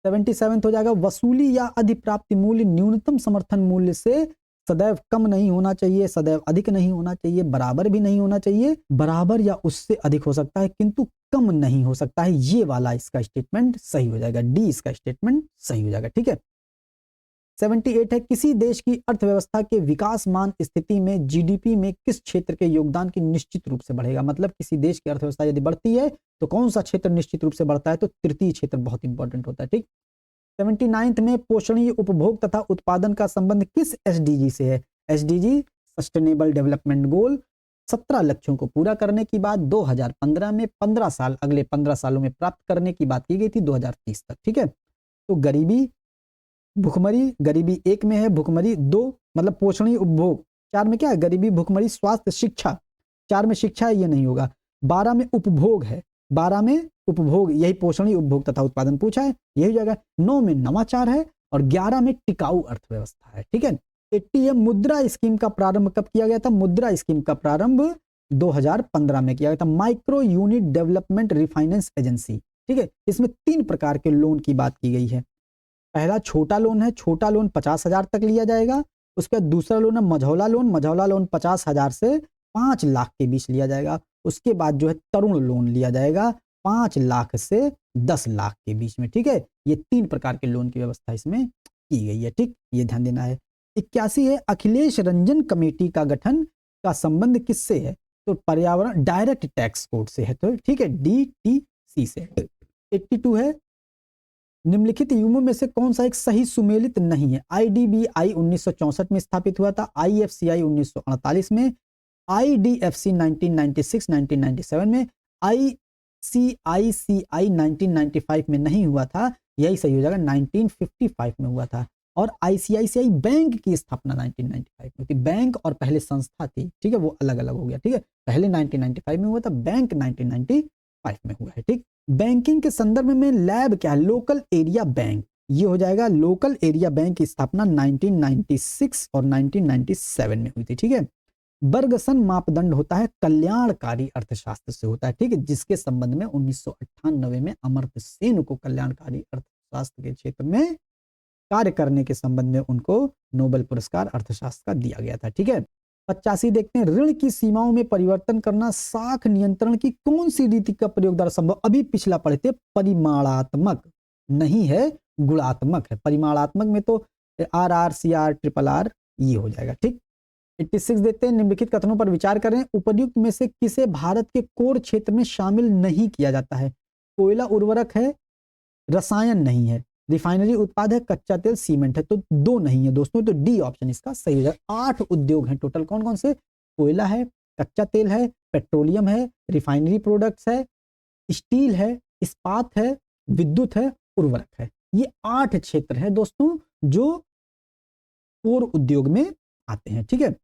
77 हो जाएगा, वसूली या अधिप्राप्ति मूल्य न्यूनतम समर्थन मूल्य से सदैव कम नहीं होना चाहिए, सदैव अधिक नहीं होना चाहिए, बराबर भी नहीं होना चाहिए, बराबर या उससे अधिक हो सकता है किंतु कम नहीं हो सकता है, ये वाला इसका स्टेटमेंट सही हो जाएगा, डी इसका स्टेटमेंट सही हो जाएगा, ठीक है। 78 है, किसी देश की अर्थव्यवस्था के विकासमान स्थिति में GDP में किस क्षेत्र के योगदान की निश्चित रूप से बढ़ेगा? मतलब किसी देश की अर्थव्यवस्था यदि बढ़ती है तो कौन सा क्षेत्र निश्चित रूप से बढ़ता है? तो तृतीय क्षेत्र बहुत इंपॉर्टेंट होता है, ठीक। 79 में पोषणीय उपभोग तथा उत्पादन का संबंध किस SDG से है? SDG सस्टेनेबल डेवलपमेंट गोल 17 लक्ष्यों को पूरा करने की बात 2015 में 15 साल अगले 15 सालों में प्राप्त करने की बात की गई थी 2030 तक, ठीक है। तो गरीबी भुखमरी, गरीबी 1 में है, भुखमरी 2, मतलब पोषणीय उपभोग 4 में क्या है? गरीबी, भुखमरी, स्वास्थ्य, शिक्षा, 4 में शिक्षा है, ये नहीं होगा। 12 में उपभोग है, 12 में उपभोग, यही पोषणीय उपभोग तथा उत्पादन पूछा है, यही हो जाएगा। 9 में नवाचार है और 11 में टिकाऊ अर्थव्यवस्था है, ठीक है। 80 मुद्रा स्कीम का प्रारंभ कब किया गया था? मुद्रा स्कीम का प्रारंभ 2015 में किया गया था, micro unit development refinance agency, ठीक है। इसमें 3 प्रकार के लोन की बात की गई है। पहला छोटा लोन है, छोटा लोन 50,000 तक लिया जाएगा। उसके बाद दूसरा लोन है मझौला लोन, मझौला लोन 50,000 से 5 लाख के बीच लिया जाएगा। उसके बाद जो है तरुण लोन लिया जाएगा 5 लाख से 10 लाख के बीच में, ठीक है। ये 3 प्रकार के लोन की व्यवस्था इसमें की गई है, ठीक, ये ध्यान देना है। 81 है अखिलेश रंजन कमेटी का गठन का संबंध किससे है? तो पर्यावरण डायरेक्ट टैक्स कोड से है, तो ठीक है, DTC से। 82 है निम्नलिखित युग्मों में से कौन सा एक सही सुमेलित नहीं है? IDBI 1964 में स्थापित हुआ था, IFCI 1948 में, IDFC 1996-1997 में, ICICI 1995 में नहीं हुआ था, यही सही हो जाएगा, 1955 में हुआ था। और ICICI बैंक की स्थापना 1995 में थी। बैंक और पहले संस्था थी, ठीक है, वो अलग अलग हो गया, ठीक है। पहले 1995 में हुआ था, बैंक 1995 में हुआ है, ठीक। बैंकिंग के संदर्भ में लैब क्या है? लोकल एरिया बैंक, ये हो जाएगा। लोकल एरिया बैंक की स्थापना 1996 और 1997 में हुई थी, ठीक है। बर्गसन मापदंड होता है कल्याणकारी अर्थशास्त्र से होता है, ठीक है, जिसके संबंध में 1998 में अमर्त्य सेन को कल्याणकारी अर्थशास्त्र के क्षेत्र में कार्य करने के संबंध में उनको नोबेल पुरस्कार अर्थशास्त्र का दिया गया था, ठीक है। 85 देखते हैं ऋण की सीमाओं में परिवर्तन करना साख नियंत्रण की कौन सी रीति का प्रयोग द्वारा संभव? अभी पिछला पढ़े थे, परिमाणात्मक नहीं है, गुणात्मक है। परिमाणात्मक में तो RRCR RRR ये हो जाएगा, ठीक। 86 देते हैं निम्नलिखित कथनों पर विचार करें, उपर्युक्त में से किसे भारत के कोर क्षेत्र में शामिल नहीं किया जाता है? कोयला उर्वरक है, रसायन नहीं है, रिफाइनरी उत्पाद है, कच्चा तेल सीमेंट है, तो 2 नहीं है दोस्तों, तो डी ऑप्शन इसका सही हो जाएगा। 8 उद्योग हैं टोटल, कौन कौन से? कोयला है, कच्चा तेल है, पेट्रोलियम है, रिफाइनरी प्रोडक्ट्स है, स्टील है, इस्पात है, विद्युत है, उर्वरक है। ये 8 क्षेत्र हैं दोस्तों जो कोर उद्योग में आते हैं, ठीक है।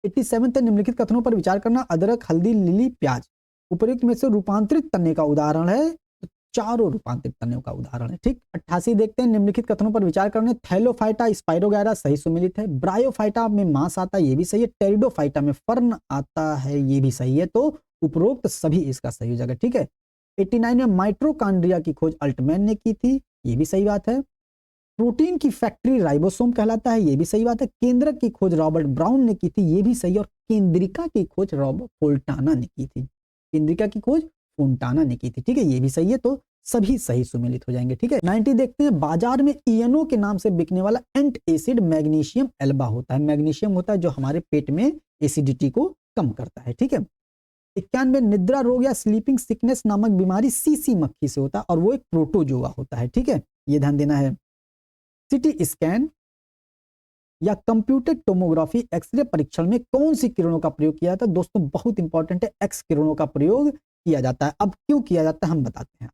87 तक निम्नलिखित कथनों पर विचार करना, अदरक, हल्दी, लिली, प्याज उपर्युक्त में से रूपांतरित तने का उदाहरण है, तो चारों रूपांतरित तने का उदाहरण है, ठीक। 88 देखते हैं निम्नलिखित कथनों पर विचार करने, थैलोफाइटा स्पाइरोगैरा सही सुमेलित है, ब्रायोफाइटा में मांस आता है, ये भी सही है, टेरिडोफाइटा में फर्न आता है, ये भी सही है, तो उपरोक्त सभी इसका सही हो जाएगा, ठीक है। 89 में माइट्रोकांड्रिया की खोज अल्टमैन ने की थी, ये भी सही बात है। प्रोटीन की फैक्ट्री राइबोसोम कहलाता है, ये भी सही बात है। केंद्रक की खोज रॉबर्ट ब्राउन ने की थी, ये भी सही। और केंद्रिका की खोज रॉबर्ट फोल्टाना ने की थी, केंद्रिका की खोज फोंटाना ने की थी, ठीक है, ये भी सही है, तो सभी सही सुमेलित हो जाएंगे, ठीक है। 90 देखते हैं बाजार में ईएनओ के नाम से बिकने वाला एंट एसिड मैग्नीशियम एल्बा होता है। मैग्नीशियम होता है जो हमारे पेट में एसिडिटी को कम करता है, ठीक है। 91 निद्रा रोग या स्लीपिंग सिकनेस नामक बीमारी सीसी मक्खी से होता है और वो एक प्रोटोजोआ होता है, ठीक है, ये ध्यान देना है। सिटी स्कैन या कंप्यूटेड टोमोग्राफी एक्सरे परीक्षण में कौन सी किरणों का प्रयोग किया जाता है? दोस्तों बहुत इंपॉर्टेंट है, एक्स किरणों का प्रयोग किया जाता है। अब क्यों किया जाता है हम बताते हैं।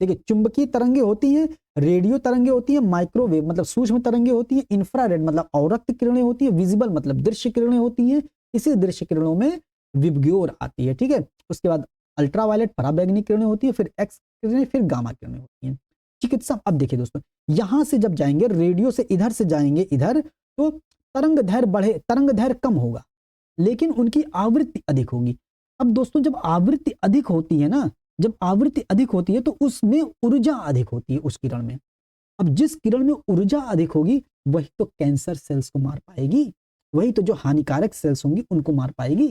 देखिए, चुंबकीय तरंगे होती हैं, रेडियो तरंगे होती हैं, माइक्रोवेव मतलब सूक्ष्म तरंगे होती हैं, इंफ्रारेड मतलब अवरक्त किरणें होती है, विजिबल मतलब दृश्य किरणें होती हैं। इसी दृश्य किरणों में विबग्योर आती है, ठीक है। उसके बाद अल्ट्रावायलेट पराबैंगनी किरणें होती है, फिर एक्स किरणें, फिर गामा किरणें होती हैं। चिकित्सा, अब देखिए दोस्तों, यहां से जब जाएंगे रेडियो से इधर से जाएंगे इधर, तो तरंग दैर्घ्य बढ़े, तरंग दैर्घ्य कम होगा, लेकिन उनकी आवृत्ति अधिक होगी। अब दोस्तों जब आवृत्ति अधिक होती है ना, जब आवृत्ति अधिक होती है तो उसमें ऊर्जा अधिक होती है उस किरण में। अब जिस किरण में ऊर्जा अधिक होगी वही तो कैंसर सेल्स को मार पाएगी, वही तो जो हानिकारक सेल्स होंगी उनको मार पाएगी।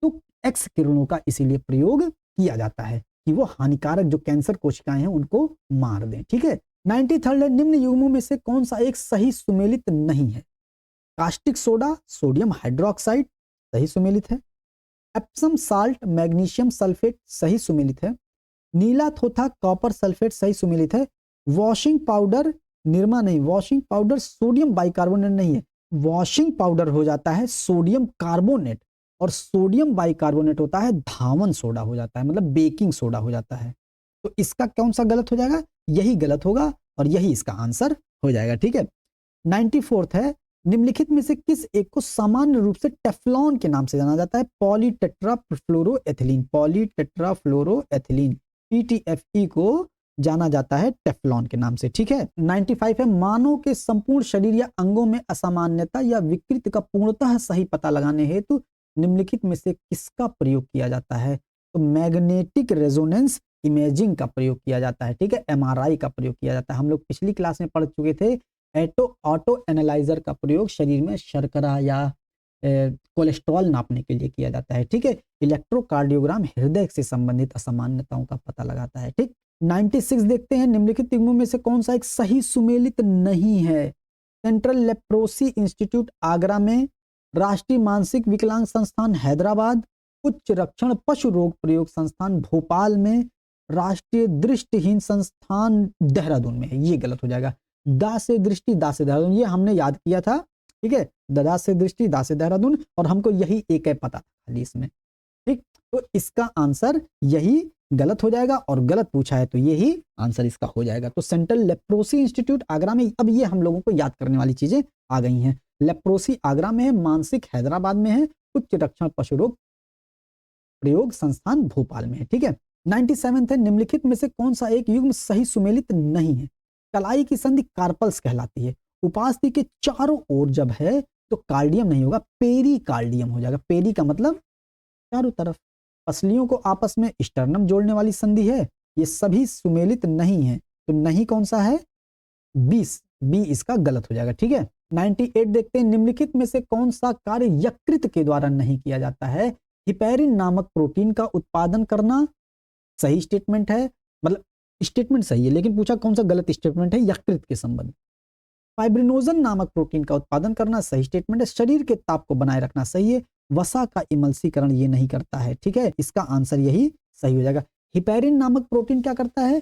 तो एक्स किरणों का इसीलिए प्रयोग किया जाता है कि वो हानिकारक जो कैंसर कोशिकाएं हैं उनको मार दें, ठीक है। 93 निम्न युग्मों में से कौन सा एक सही सुमेलित नहीं है? कास्टिक सोडा, सोडियम हाइड्रोक्साइड सही सुमेलित है। एप्सम साल्ट, मैग्नीशियम सल्फेट सही सुमेलित है। नीला थोथा, कॉपर सल्फेट सही सुमेलित है। वॉशिंग पाउडर, निरमा नहीं, वॉशिंग पाउडर सोडियम बाइकार्बोनेट नहीं है, वॉशिंग पाउडर हो जाता है सोडियम कार्बोनेट, और सोडियम बाइकार्बोनेट होता है धावन सोडा हो जाता है, मतलब बेकिंग सोडा हो जाता है। तो इसका कौन सा गलत हो जाएगा? यही गलत होगा और यही इसका आंसर हो जाएगा, ठीक है। 94 है निम्नलिखित में से किस एक को सामान्य रूप से टेफ्लॉन के नाम से जाना जाता है? पॉलीटेट्राफ्लोरोएथिलीन, पॉलीटेट्राफ्लोरोएथिलीन PTFE को जाना जाता है टेफ्लॉन के नाम से, ठीक है। 95 है मानव के संपूर्ण शरीर या अंगों में असामान्यता या विकृति का पूर्णतः सही पता लगाने हेतु निम्नलिखित में से किसका प्रयोग किया जाता है? तो मैग्नेटिक रेजोनेंस इमेजिंग का प्रयोग किया जाता है, ठीक है, एमआरआई का प्रयोग किया जाता है। हम लोग पिछली क्लास में पढ़ चुके थे ऑटो एनालाइजर का प्रयोग शरीर में शर्करा या कोलेस्ट्रॉल नापने के लिए किया जाता है, ठीक है। इलेक्ट्रोकार्डियोग्राम हृदय से संबंधित असामान्यताओं का पता लगाता है, ठीक। 96 देखते हैं, निम्नलिखित युग्मों में से कौन सा एक सही सुमेलित नहीं है। सेंट्रल लेप्रोसी इंस्टीट्यूट आगरा में, राष्ट्रीय मानसिक विकलांग संस्थान हैदराबाद, उच्च रक्षण पशु रोग प्रयोग संस्थान भोपाल में, राष्ट्रीय दृष्टिहीन संस्थान देहरादून में है। ये गलत हो जाएगा। दा से दृष्टि, दा से देहरादून, ये हमने याद किया था, ठीक है। दा से दृष्टि, दा से देहरादून, और हमको यही एक है पता था खाली इसमें, ठीक। तो इसका आंसर यही गलत हो जाएगा, और गलत पूछा है तो यही आंसर इसका हो जाएगा। तो सेंट्रल लेप्रोसी इंस्टीट्यूट आगरा में, अब ये हम लोगों को याद करने वाली चीजें आ गई हैं। लेप्रोसी आगरा में है, मानसिक हैदराबाद में है, उच्च रक्षण पशु रोग प्रयोग संस्थान भोपाल में है, ठीक है। 97 है, निम्नलिखित में से कौन सा एक युग्म सही सुमेलित नहीं है। कलाई की संधि कार्पल्स कहलाती है। उपास्थि के चारों ओर जब है तो कार्डियम नहीं होगा, पेरी कार्डियम हो जाएगा। पेरी का मतलब चारों तरफ। पसलियों को आपस में स्टर्नम जोड़ने वाली संधि है। ये सभी सुमेलित नहीं है, तो नहीं कौन सा है, 20, बी इसका गलत हो जाएगा, ठीक है। 98 देखते हैं, निम्नलिखित में से कौन सा कार्य यकृत के द्वारा नहीं किया जाता है। हिपैरिन नामक प्रोटीन का उत्पादन करना, सही स्टेटमेंट है, मतलब स्टेटमेंट सही है, लेकिन पूछा कौन सा गलत स्टेटमेंट है, यकृत के संबंध। फाइब्रिनोजन नामक प्रोटीन का उत्पादन करना, सही स्टेटमेंट है। शरीर के ताप को बनाए रखना, सही है। वसा का इमल्सीकरण ये नहीं करता है, ठीक है, इसका आंसर यही सही हो जाएगा। हिपैरिन नामक प्रोटीन क्या करता है,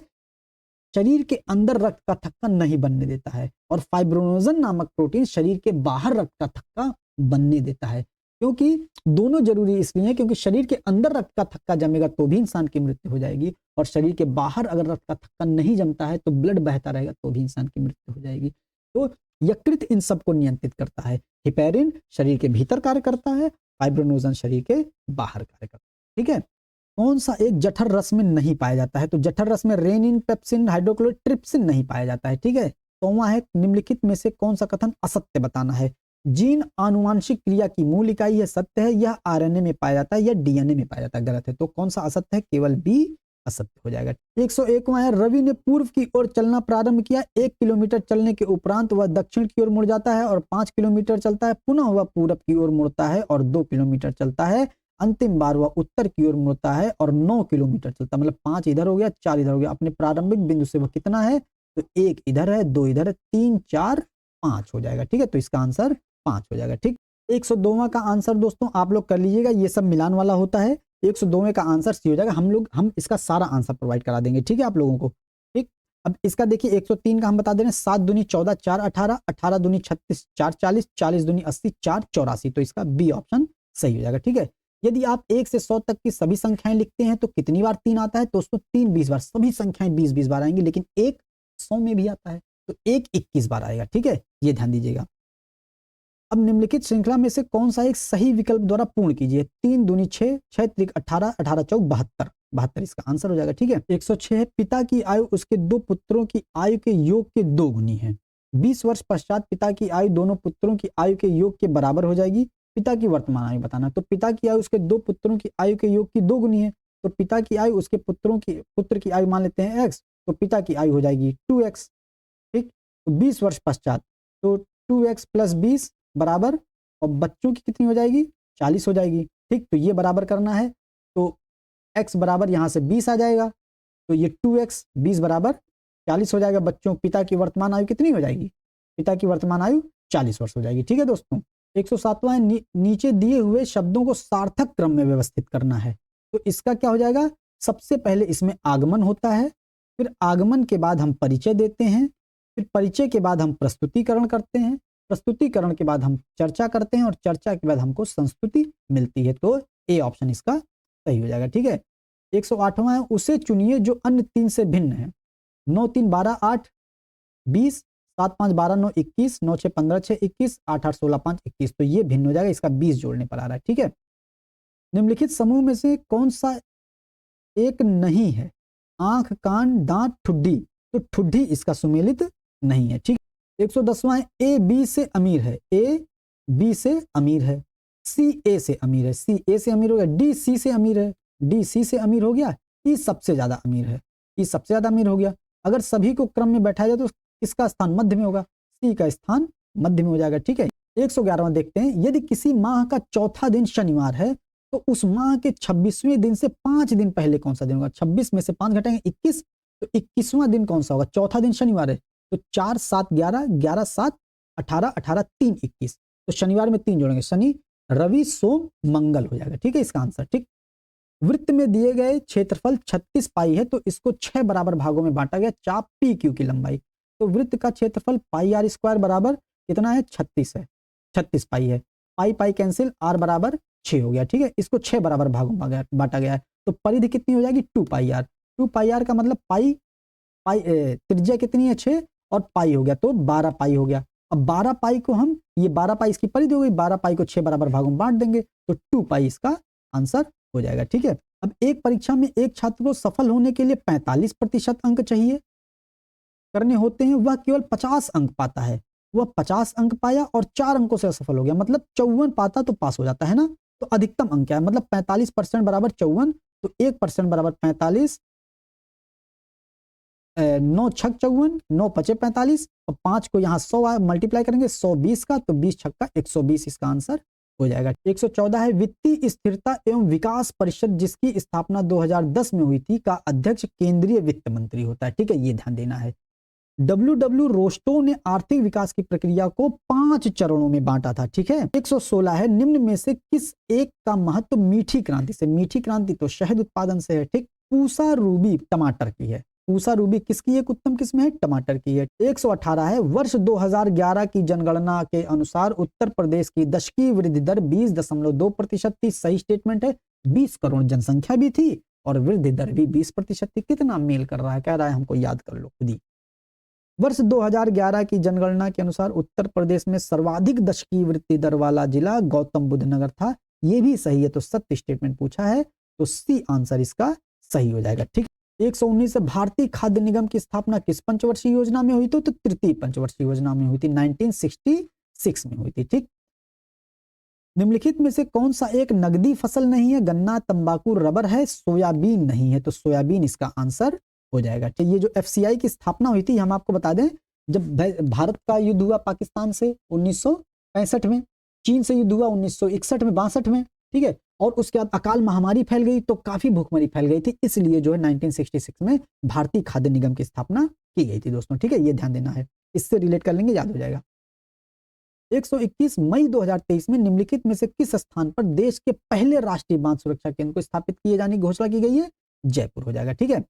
शरीर के अंदर रक्त का थक्का नहीं बनने देता है, और फाइब्रिनोजन नामक प्रोटीन शरीर के बाहर रक्त का थक्का बनने देता है। क्योंकि दोनों जरूरी इसलिए है क्योंकि शरीर के अंदर रक्त का थक्का जमेगा तो भी इंसान की मृत्यु हो जाएगी, और शरीर के बाहर अगर रक्त का थक्का नहीं जमता है तो ब्लड बहता रहेगा तो भी इंसान की मृत्यु हो जाएगी। तो यकृत इन सबको नियंत्रित करता है। हिपैरिन शरीर के भीतर कार्य करता है, फाइब्रिनोजन शरीर के बाहर कार्य करता है, ठीक है। कौन सा एक जठर रस में नहीं पाया जाता है, तो जठर रस में रेनिन, पेप्सिन, हाइड्रोक्लोरिक, ट्रिप्सिन नहीं पाया जाता है, ठीक है। तो वहां है, निम्नलिखित में से कौन सा कथन असत्य बताना है। जीन आनुवांशिक क्रिया की मूल इकाई है, सत्य है। यह आरएनए में पाया जाता है या डीएनए में पाया जाता है, गलत है। तो कौन सा असत्य है, केवल बी असत्य हो जाएगा। 101वां है, रवि ने पूर्व की ओर चलना प्रारंभ किया। 1 किलोमीटर चलने के उपरांत वह दक्षिण की ओर मुड़ जाता है और 5 किलोमीटर चलता है। पुनः वह पूरब की ओर मुड़ता है और 2 किलोमीटर चलता है। अंतिम बार वह उत्तर की ओर मुड़ता है और 9 किलोमीटर चलता है। मतलब 5 इधर हो गया, 4 इधर हो गया। अपने प्रारंभिक बिंदु से वह कितना है, तो 1 इधर है, 2 इधर है, 3, 4, 5 हो जाएगा, ठीक है। तो इसका आंसर 5 हो जाएगा, ठीक। 102वां का आंसर दोस्तों आप लोग कर लीजिएगा, ये सब मिलान वाला होता है। 102वें का आंसर सी हो जाएगा। हम इसका सारा आंसर प्रोवाइड करा देंगे, ठीक है, आप लोगों को, ठीक। अब इसका देखिए 103 का हम बता दे रहे हैं, 7 दूनी 14, 4 18, 18 दूनी 36, 4 40, 40 दूनी 80, 4 84। तो इसका बी ऑप्शन सही हो जाएगा, ठीक है। यदि आप 1 से 100 तक की सभी संख्याएं लिखते हैं तो कितनी बार 3 आता है, तो दोस्तों 3 20 बार, सभी संख्याएं 20 20 बार आएंगी, लेकिन 1 100 में भी आता है, तो 1 21 बार आएगा, ठीक है, ये ध्यान दीजिएगा। अब निम्नलिखित श्रृंखला में से कौन सा एक सही विकल्प द्वारा पूर्ण कीजिए। 3 दूनी 6, 6 त्रिक 18, 18 चौक 72, 72 इसका आंसर हो जाएगा, ठीक है। 106 है, पिता की आयु उसके 2 पुत्रों की आयु के योग के 2 गुनी है। 20 वर्ष पश्चात पिता की आयु दोनों पुत्रों की आयु के योग के बराबर हो जाएगी। पिता की वर्तमान आयु बताना। तो पिता की आयु उसके 2 पुत्रों की आयु के योग की 2 गुनी है, तो पिता की आयु उसके पुत्र की आयु मान लेते हैं x, तो पिता की आयु हो जाएगी 2x, ठीक। तो 20 वर्ष पश्चात तो 2x + 20 बराबर, और बच्चों की कितनी हो जाएगी, 40 हो जाएगी, ठीक। तो ये बराबर करना है, तो x बराबर यहाँ से 20 आ जाएगा, तो ये 2x 20 बराबर 40 हो जाएगा। बच्चों पिता की वर्तमान आयु कितनी हो जाएगी, पिता की वर्तमान आयु 40 वर्ष हो जाएगी, ठीक है दोस्तों। 107वां नीचे दिए हुए शब्दों को सार्थक क्रम में व्यवस्थित करना है। तो इसका क्या हो जाएगा, सबसे पहले इसमें आगमन होता है, फिर आगमन के बाद हम परिचय देते हैं, फिर परिचय के बाद हम प्रस्तुतिकरण करते हैं, प्रस्तुतिकरण के बाद हम चर्चा करते हैं, और चर्चा के बाद हमको संस्तुति मिलती है। तो ए ऑप्शन इसका सही हो जाएगा, ठीक है। 108वां है, उसे चुनिए जो अन्य 3 से भिन्न है। 9 3 12 8 20, 7 5 12 9 21, 9 6 15 6 21, 8 8 16 5 21। तो ये भिन्न हो जाएगा, इसका 20 जोड़ने पर आ रहा है, ठीक है। निम्नलिखित समूह में से कौन सा एक नहीं है, आंख, कान, दांत, ठुड्डी। तो ठुड्डी इसका सुमेलित नहीं है, ठीक। 110वां है, ए बी से अमीर है। ए बी से अमीर है, सी ए से अमीर है, सी ए से अमीर हो गया, डी सी से अमीर है, डी सी से अमीर हो गया, ई सबसे ज्यादा अमीर है, ई सबसे ज्यादा अमीर हो गया। अगर सभी को क्रम में बैठाया जाए तो किसका स्थान मध्य में होगा, सी का स्थान मध्य में हो जाएगा। ठीक है, 111वां देखते हैं, यदि किसी माह का चौथा दिन शनिवार है तो उस माह के 26वें दिन से 5 दिन पहले कौन सा दिन होगा। 26 में से 5 घटाएंगे 21, तो 21वां दिन कौन सा होगा, चौथा दिन शनिवार है तो 4 7 11, 11 7 18, 18 3 21, तो शनिवार में 3 जोड़ेंगे, शनि रवि सोम मंगल हो जाएगा। ठीक है, इसका आंसर। ठीक, वृत्त में दिए गए क्षेत्रफल 36 पाई है तो इसको 6 बराबर भागों में बांटा गया, चाप पी क्यू की लंबाई। तो वृत्त का क्षेत्रफल पाई आर स्क्वायर बराबर कितना है, 36 है, 36 पाई है, पाई पाई कैंसिल, आर बराबर 6 हो गया। ठीक है, इसको 6 बराबर भागों में बांटा गया है तो परिधि कितनी हो जाएगी, 2 पाई आर। 2 पाई आर का मतलब पाई पाई त्रिज्या कितनी है, 6 और पाई हो गया तो 12 पाई हो गया। अब 12 पाई को हम, ये 12 पाई इसकी परिधि हो गई, 12 पाई को 6 बराबर भागों में बांट देंगे तो 2 पाई इसका आंसर हो जाएगा। ठीक है, अब एक परीक्षा में एक छात्र को सफल होने के लिए 45% अंक चाहिए करने होते हैं, वह केवल 50 अंक पाता है। वह 50 अंक पाया और 4 अंकों से असफल हो गया, मतलब 54 पाता तो पास हो जाता है ना। तो अधिकतम अंक क्या है, मतलब 45% बराबर 54, तो 1% बराबर 45, 9 छक 54, 9 पचे 45 और 5 को यहाँ 100 मल्टीप्लाई करेंगे 120 का, तो 20 छक्का 120 इसका आंसर हो जाएगा। 114 है, वित्तीय स्थिरता एवं विकास परिषद जिसकी स्थापना 2010 में हुई थी का अध्यक्ष केंद्रीय वित्त मंत्री होता है। ठीक है, ये ध्यान देना है। डब्ल्यू रोस्टो ने आर्थिक विकास की प्रक्रिया को 5 चरणों में बांटा था। ठीक है, 116 है, निम्न में से किस एक का महत्व मीठी क्रांति से, मीठी क्रांति तो शहद उत्पादन से है। ठीक, पूसा रूबी टमाटर की है, पूसा रूबी किसकी एक उत्तम किस्म है, टमाटर की है। 118 है, वर्ष 2011 की जनगणना के अनुसार उत्तर प्रदेश की दशकीय वृद्धि दर 20.2% थी। सही स्टेटमेंट है, 20 करोड़ जनसंख्या भी थी और वृद्धि दर भी 20% थी। कितना मेल कर रहा है, कह रहा है हमको याद कर लो खुद ही। वर्ष 2011 की जनगणना के अनुसार उत्तर प्रदेश में सर्वाधिक दशकीय वृद्धि दर वाला जिला गौतम बुद्ध नगर था। यह भी सही है, तो सत्य स्टेटमेंट पूछा है तो सी आंसर इसका सही हो जाएगा। ठीक, 119 भारतीय खाद्य निगम की स्थापना किस पंचवर्षीय योजना में हुई थी, तो तृतीय पंचवर्षीय योजना में हुई थी, 1966 में हुई थी। ठीक, निम्नलिखित में से कौन सा एक नगदी फसल नहीं है, गन्ना तंबाकू रबर है, सोयाबीन नहीं है, तो सोयाबीन इसका आंसर हो जाएगा। ठीक, ये जो एफसीआई की स्थापना हुई थी, हम आपको बता दें, जब भारत का युद्ध हुआ पाकिस्तान से 1965 में, चीन से युद्ध हुआ 1961 में 62 में, ठीक है, और उसके बाद अकाल महामारी फैल गई तो काफी भूखमरी फैल गई थी, इसलिए जो है 1966 में भारतीय खाद्य निगम की स्थापना की गई थी दोस्तों। ठीक है, ये ध्यान देना है, इससे रिलेट कर लेंगे, याद हो जाएगा। 121 मई 2023 में निम्नलिखित में से किस स्थान पर देश के पहले राष्ट्रीय बांध सुरक्षा केंद्र को स्थापित किए जाने की घोषणा की गई है, जयपुर हो जाएगा। ठीक है,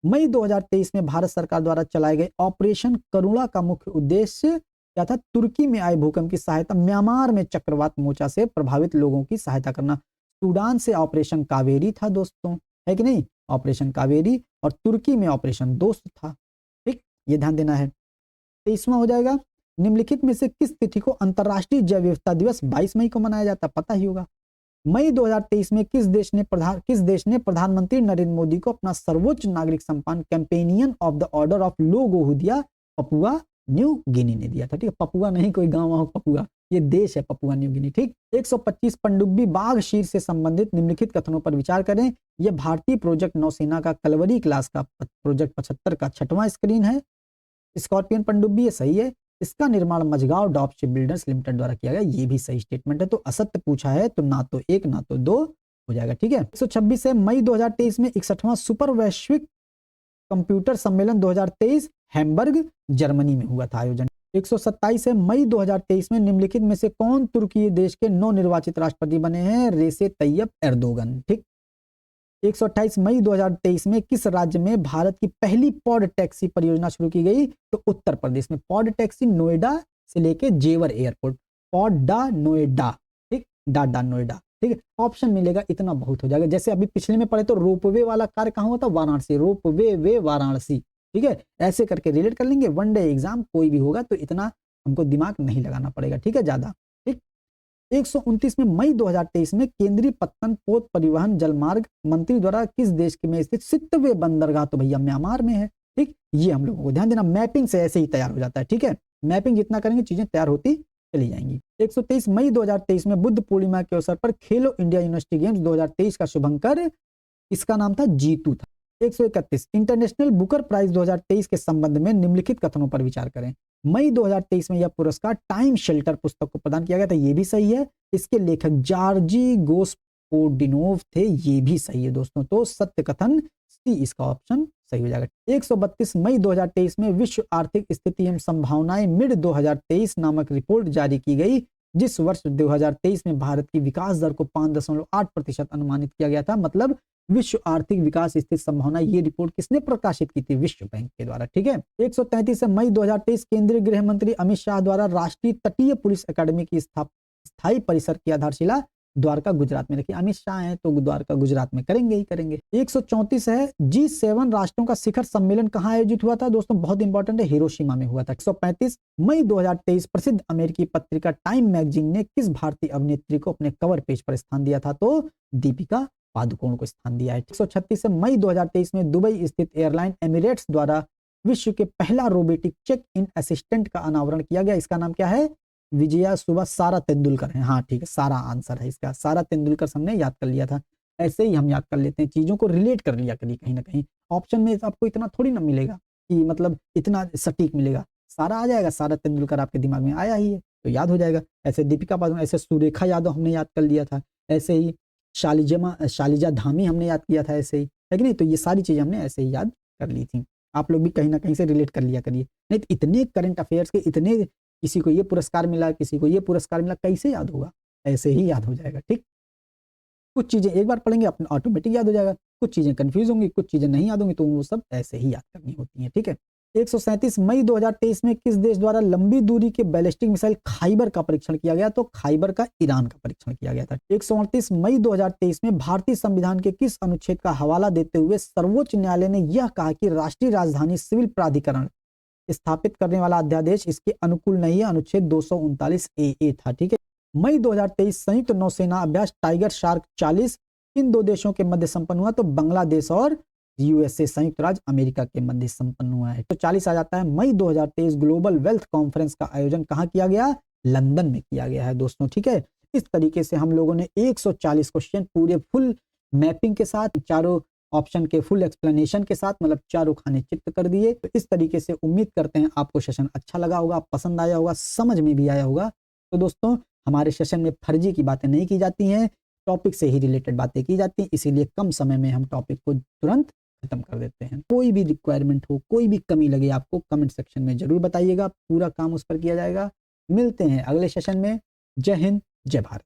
मई 2023 में भारत सरकार द्वारा चलाए गए ऑपरेशन करुणा का मुख्य उद्देश्य क्या था, तुर्की में आए भूकंप की सहायता, म्यांमार में चक्रवात मोचा से प्रभावित लोगों की सहायता करना। सूडान से ऑपरेशन कावेरी था दोस्तों, है कि नहीं, ऑपरेशन कावेरी, और तुर्की में ऑपरेशन दोस्त था। ठीक, ये ध्यान देना है। 23वां हो जाएगा, निम्नलिखित में से किस तिथि को अंतर्राष्ट्रीय जैव विविधता दिवस 22 मई को मनाया जाता है, पता ही होगा। मई 2023 में किस देश ने प्रधानमंत्री नरेंद्र मोदी को अपना सर्वोच्च नागरिक सम्मान companion of the order of Logohu दिया, पपुआ न्यू गिनी ने दिया था। ठीक है, पपुआ नहीं कोई गांव हो, पपुआ ये देश है, पपुआ न्यू गिनी। ठीक, 125 पनडुब्बी बाघ शीर से संबंधित निम्नलिखित कथनों पर विचार करें। यह भारतीय प्रोजेक्ट नौसेना का कलवरी क्लास का प्रोजेक्ट 75 का 6वां स्क्रीन है। स्कॉर्पियन पनडुब्बी, ये सही है। इसका निर्माण Mazagon dock shipbuilders limited द्वारा किया गया, ये भी सही स्टेटमेंट है। तो असत्य पूछा है तो ना तो 1 ना तो 2 हो जाएगा। ठीक है, 126 है, मई 2023 में 61वां सुपर वैश्विक कंप्यूटर सम्मेलन 2023 हैम्बर्ग जर्मनी में हुआ था आयोजन। 127 है, मई 2023 में निम्नलिखित में से कौन तुर्की देश के नवनिर्वाचित राष्ट्रपति बने हैं, रेसेप तैयप एर्दोगन। ठीक, 128 मई 2023 में किस राज्य में भारत की पहली पॉड टैक्सी परियोजना शुरू की गई, तो उत्तर प्रदेश में। पॉड टैक्सी नोएडा से लेके जेवर एयरपोर्ट, पॉड डा नोएडा, ठीक, डा नोएडा। ठीक है, ऑप्शन मिलेगा, इतना बहुत हो जाएगा। जैसे अभी पिछले में पढ़े तो रोपवे वाला कार्य कहाँ हुआ था, वाराणसी, रोपवे वाराणसी। ठीक है, ऐसे करके रिलेट कर लेंगे। वनडे एग्जाम कोई भी होगा तो इतना हमको दिमाग नहीं लगाना पड़ेगा। ठीक है, ज्यादा। 129 में मई 2023 में केंद्रीय पत्तन पोत परिवहन जलमार्ग मंत्री द्वारा किस देश में स्थित सितवे बंदरगाह, तो भैया म्यांमार में है। ठीक, ये हम लोगों को ध्यान देना, मैपिंग से ऐसे ही तैयार हो जाता है। ठीक है, मैपिंग जितना करेंगे चीजें तैयार होती चली जाएंगी। 123 मई 2023 में बुद्ध पूर्णिमा के अवसर पर खेलो इंडिया यूनिवर्सिटी गेम्स 2023 का शुभंकर इसका नाम था जीतू था। 131 इंटरनेशनल बुकर प्राइज 2023 के संबंध में निम्नलिखित कथनों पर विचार करें। मई 2023 में यह पुरस्कार टाइम शेल्टर पुस्तक को प्रदान किया गया था, ये भी सही है। इसके लेखक जॉर्जी गोस्पोडिनोव थे, ये भी सही है दोस्तों। तो सत्य कथन सी इसका ऑप्शन सही हो जाएगा। 132 मई 2023 में विश्व आर्थिक स्थिति एवं संभावनाएं मिड 2023 नामक रिपोर्ट जारी की गई, जिस वर्ष 2023 में भारत की विकास दर को 5.8% अनुमानित किया गया था। मतलब विश्व आर्थिक विकास स्थिति संभावना, ये रिपोर्ट किसने प्रकाशित की थी? विश्व बैंक के द्वारा, ठीक है। 133 मई 2023 केंद्रीय गृह मंत्री अमित शाह द्वारा राष्ट्रीय तटीय पुलिस अकादमी की स्थायी परिसर की आधारशिला द्वारका गुजरात में रखी। अमित शाह हैं तो द्वारका गुजरात में करेंगे ही करेंगे। 134 है G7 राष्ट्रों का शिखर सम्मेलन कहाँ आयोजित हुआ था? दोस्तों बहुत इंपॉर्टेंट है, हिरोशिमा में हुआ था। 135 मई 2023 प्रसिद्ध अमेरिकी पत्रिका टाइम मैगजीन ने किस भारतीय अभिनेत्री को अपने कवर पेज पर स्थान दिया था? तो दीपिका पादुकोण को स्थान दिया है। 136 मई 2023 में दुबई स्थित एयरलाइन एमिरेट्स द्वारा विश्व के पहला रोबोटिक चेक इन असिस्टेंट का अनावरण किया गया। इसका नाम क्या है? विजया सुबह सारा तेंदुलकर है। हाँ ठीक है, सारा आंसर है इसका। सारा तेंदुलकर हमने याद कर लिया था, ऐसे ही हम याद कर लेते हैं, चीजों को रिलेट कर लिया करिए। कहीं ना कहीं ऑप्शन में आपको इतना थोड़ी ना मिलेगा कि मतलब इतना सटीक मिलेगा। सारा आ जाएगा, सारा तेंदुलकर आपके दिमाग में आया ही है तो याद हो जाएगा। ऐसे दीपिका पादुकोण, ऐसे सुरेखा यादव हमने याद कर लिया था, ऐसे ही शालिजा धामी हमने याद किया था, ऐसे ही है कि नहीं। तो ये सारी चीजें हमने ऐसे ही याद कर ली थी। आप लोग भी कहीं ना कहीं से रिलेट कर लिया करिए, नहीं तो इतने करंट अफेयर्स के, इतने किसी को ये पुरस्कार मिला, किसी को ये पुरस्कार मिला, कैसे याद होगा? ऐसे ही याद हो जाएगा, ठीक। कुछ चीजें एक बार पढ़ेंगे अपने ऑटोमेटिक याद हो जाएगा, कुछ चीजें कंफ्यूज होंगी, कुछ चीजें नहीं याद होंगी, तो वो सब ऐसे ही याद करनी होती हैं, ठीक है। 137 मई 2023 में किस देश द्वारा लंबी दूरी के बैलिस्टिक मिसाइल खाइबर का परीक्षण किया गया? तो खाइबर का ईरान का परीक्षण किया गया था। 138 मई 2023 में भारतीय संविधान के किस अनुच्छेद का हवाला देते हुए सर्वोच्च न्यायालय ने यह कहा कि राष्ट्रीय राजधानी सिविल प्राधिकरण स्थापित करने वाला अध्यादेश इसके अनुकूल नहीं है? अनुच्छेद 239 ए था, ठीक है। मई 2023 संयुक्त नौसेना अभ्यास टाइगर शार्क 40 इन दो देशों के मध्य संपन्न हुआ? तो बांग्लादेश और यूएसए, संयुक्त राज्य अमेरिका के मध्य संपन्न हुआ है। तो 40 आ जाता है। मई 2023 ग्लोबल वेल्थ कॉन्फ्रेंस का आयोजन कहाँ किया गया? लंदन में किया गया है दोस्तों, ठीक है। इस तरीके से हम लोगों ने 140 क्वेश्चन पूरे फुल मैपिंग के साथ, चारों ऑप्शन के फुल एक्सप्लेनेशन के साथ, मतलब चारों खाने चित्त कर दिए। तो इस तरीके से उम्मीद करते हैं आपको सेशन अच्छा लगा होगा, पसंद आया होगा, समझ में भी आया होगा। तो दोस्तों हमारे सेशन में फर्जी की बातें नहीं की जाती हैं, टॉपिक से ही रिलेटेड बातें की जाती हैं, इसीलिए कम समय में हम टॉपिक को तुरंत खत्म कर देते हैं। कोई भी रिक्वायरमेंट हो, कोई भी कमी लगे आपको, कमेंट सेक्शन में जरूर बताइएगा, पूरा काम उस पर किया जाएगा। मिलते हैं अगले सेशन में। जय हिंद, जय भारत।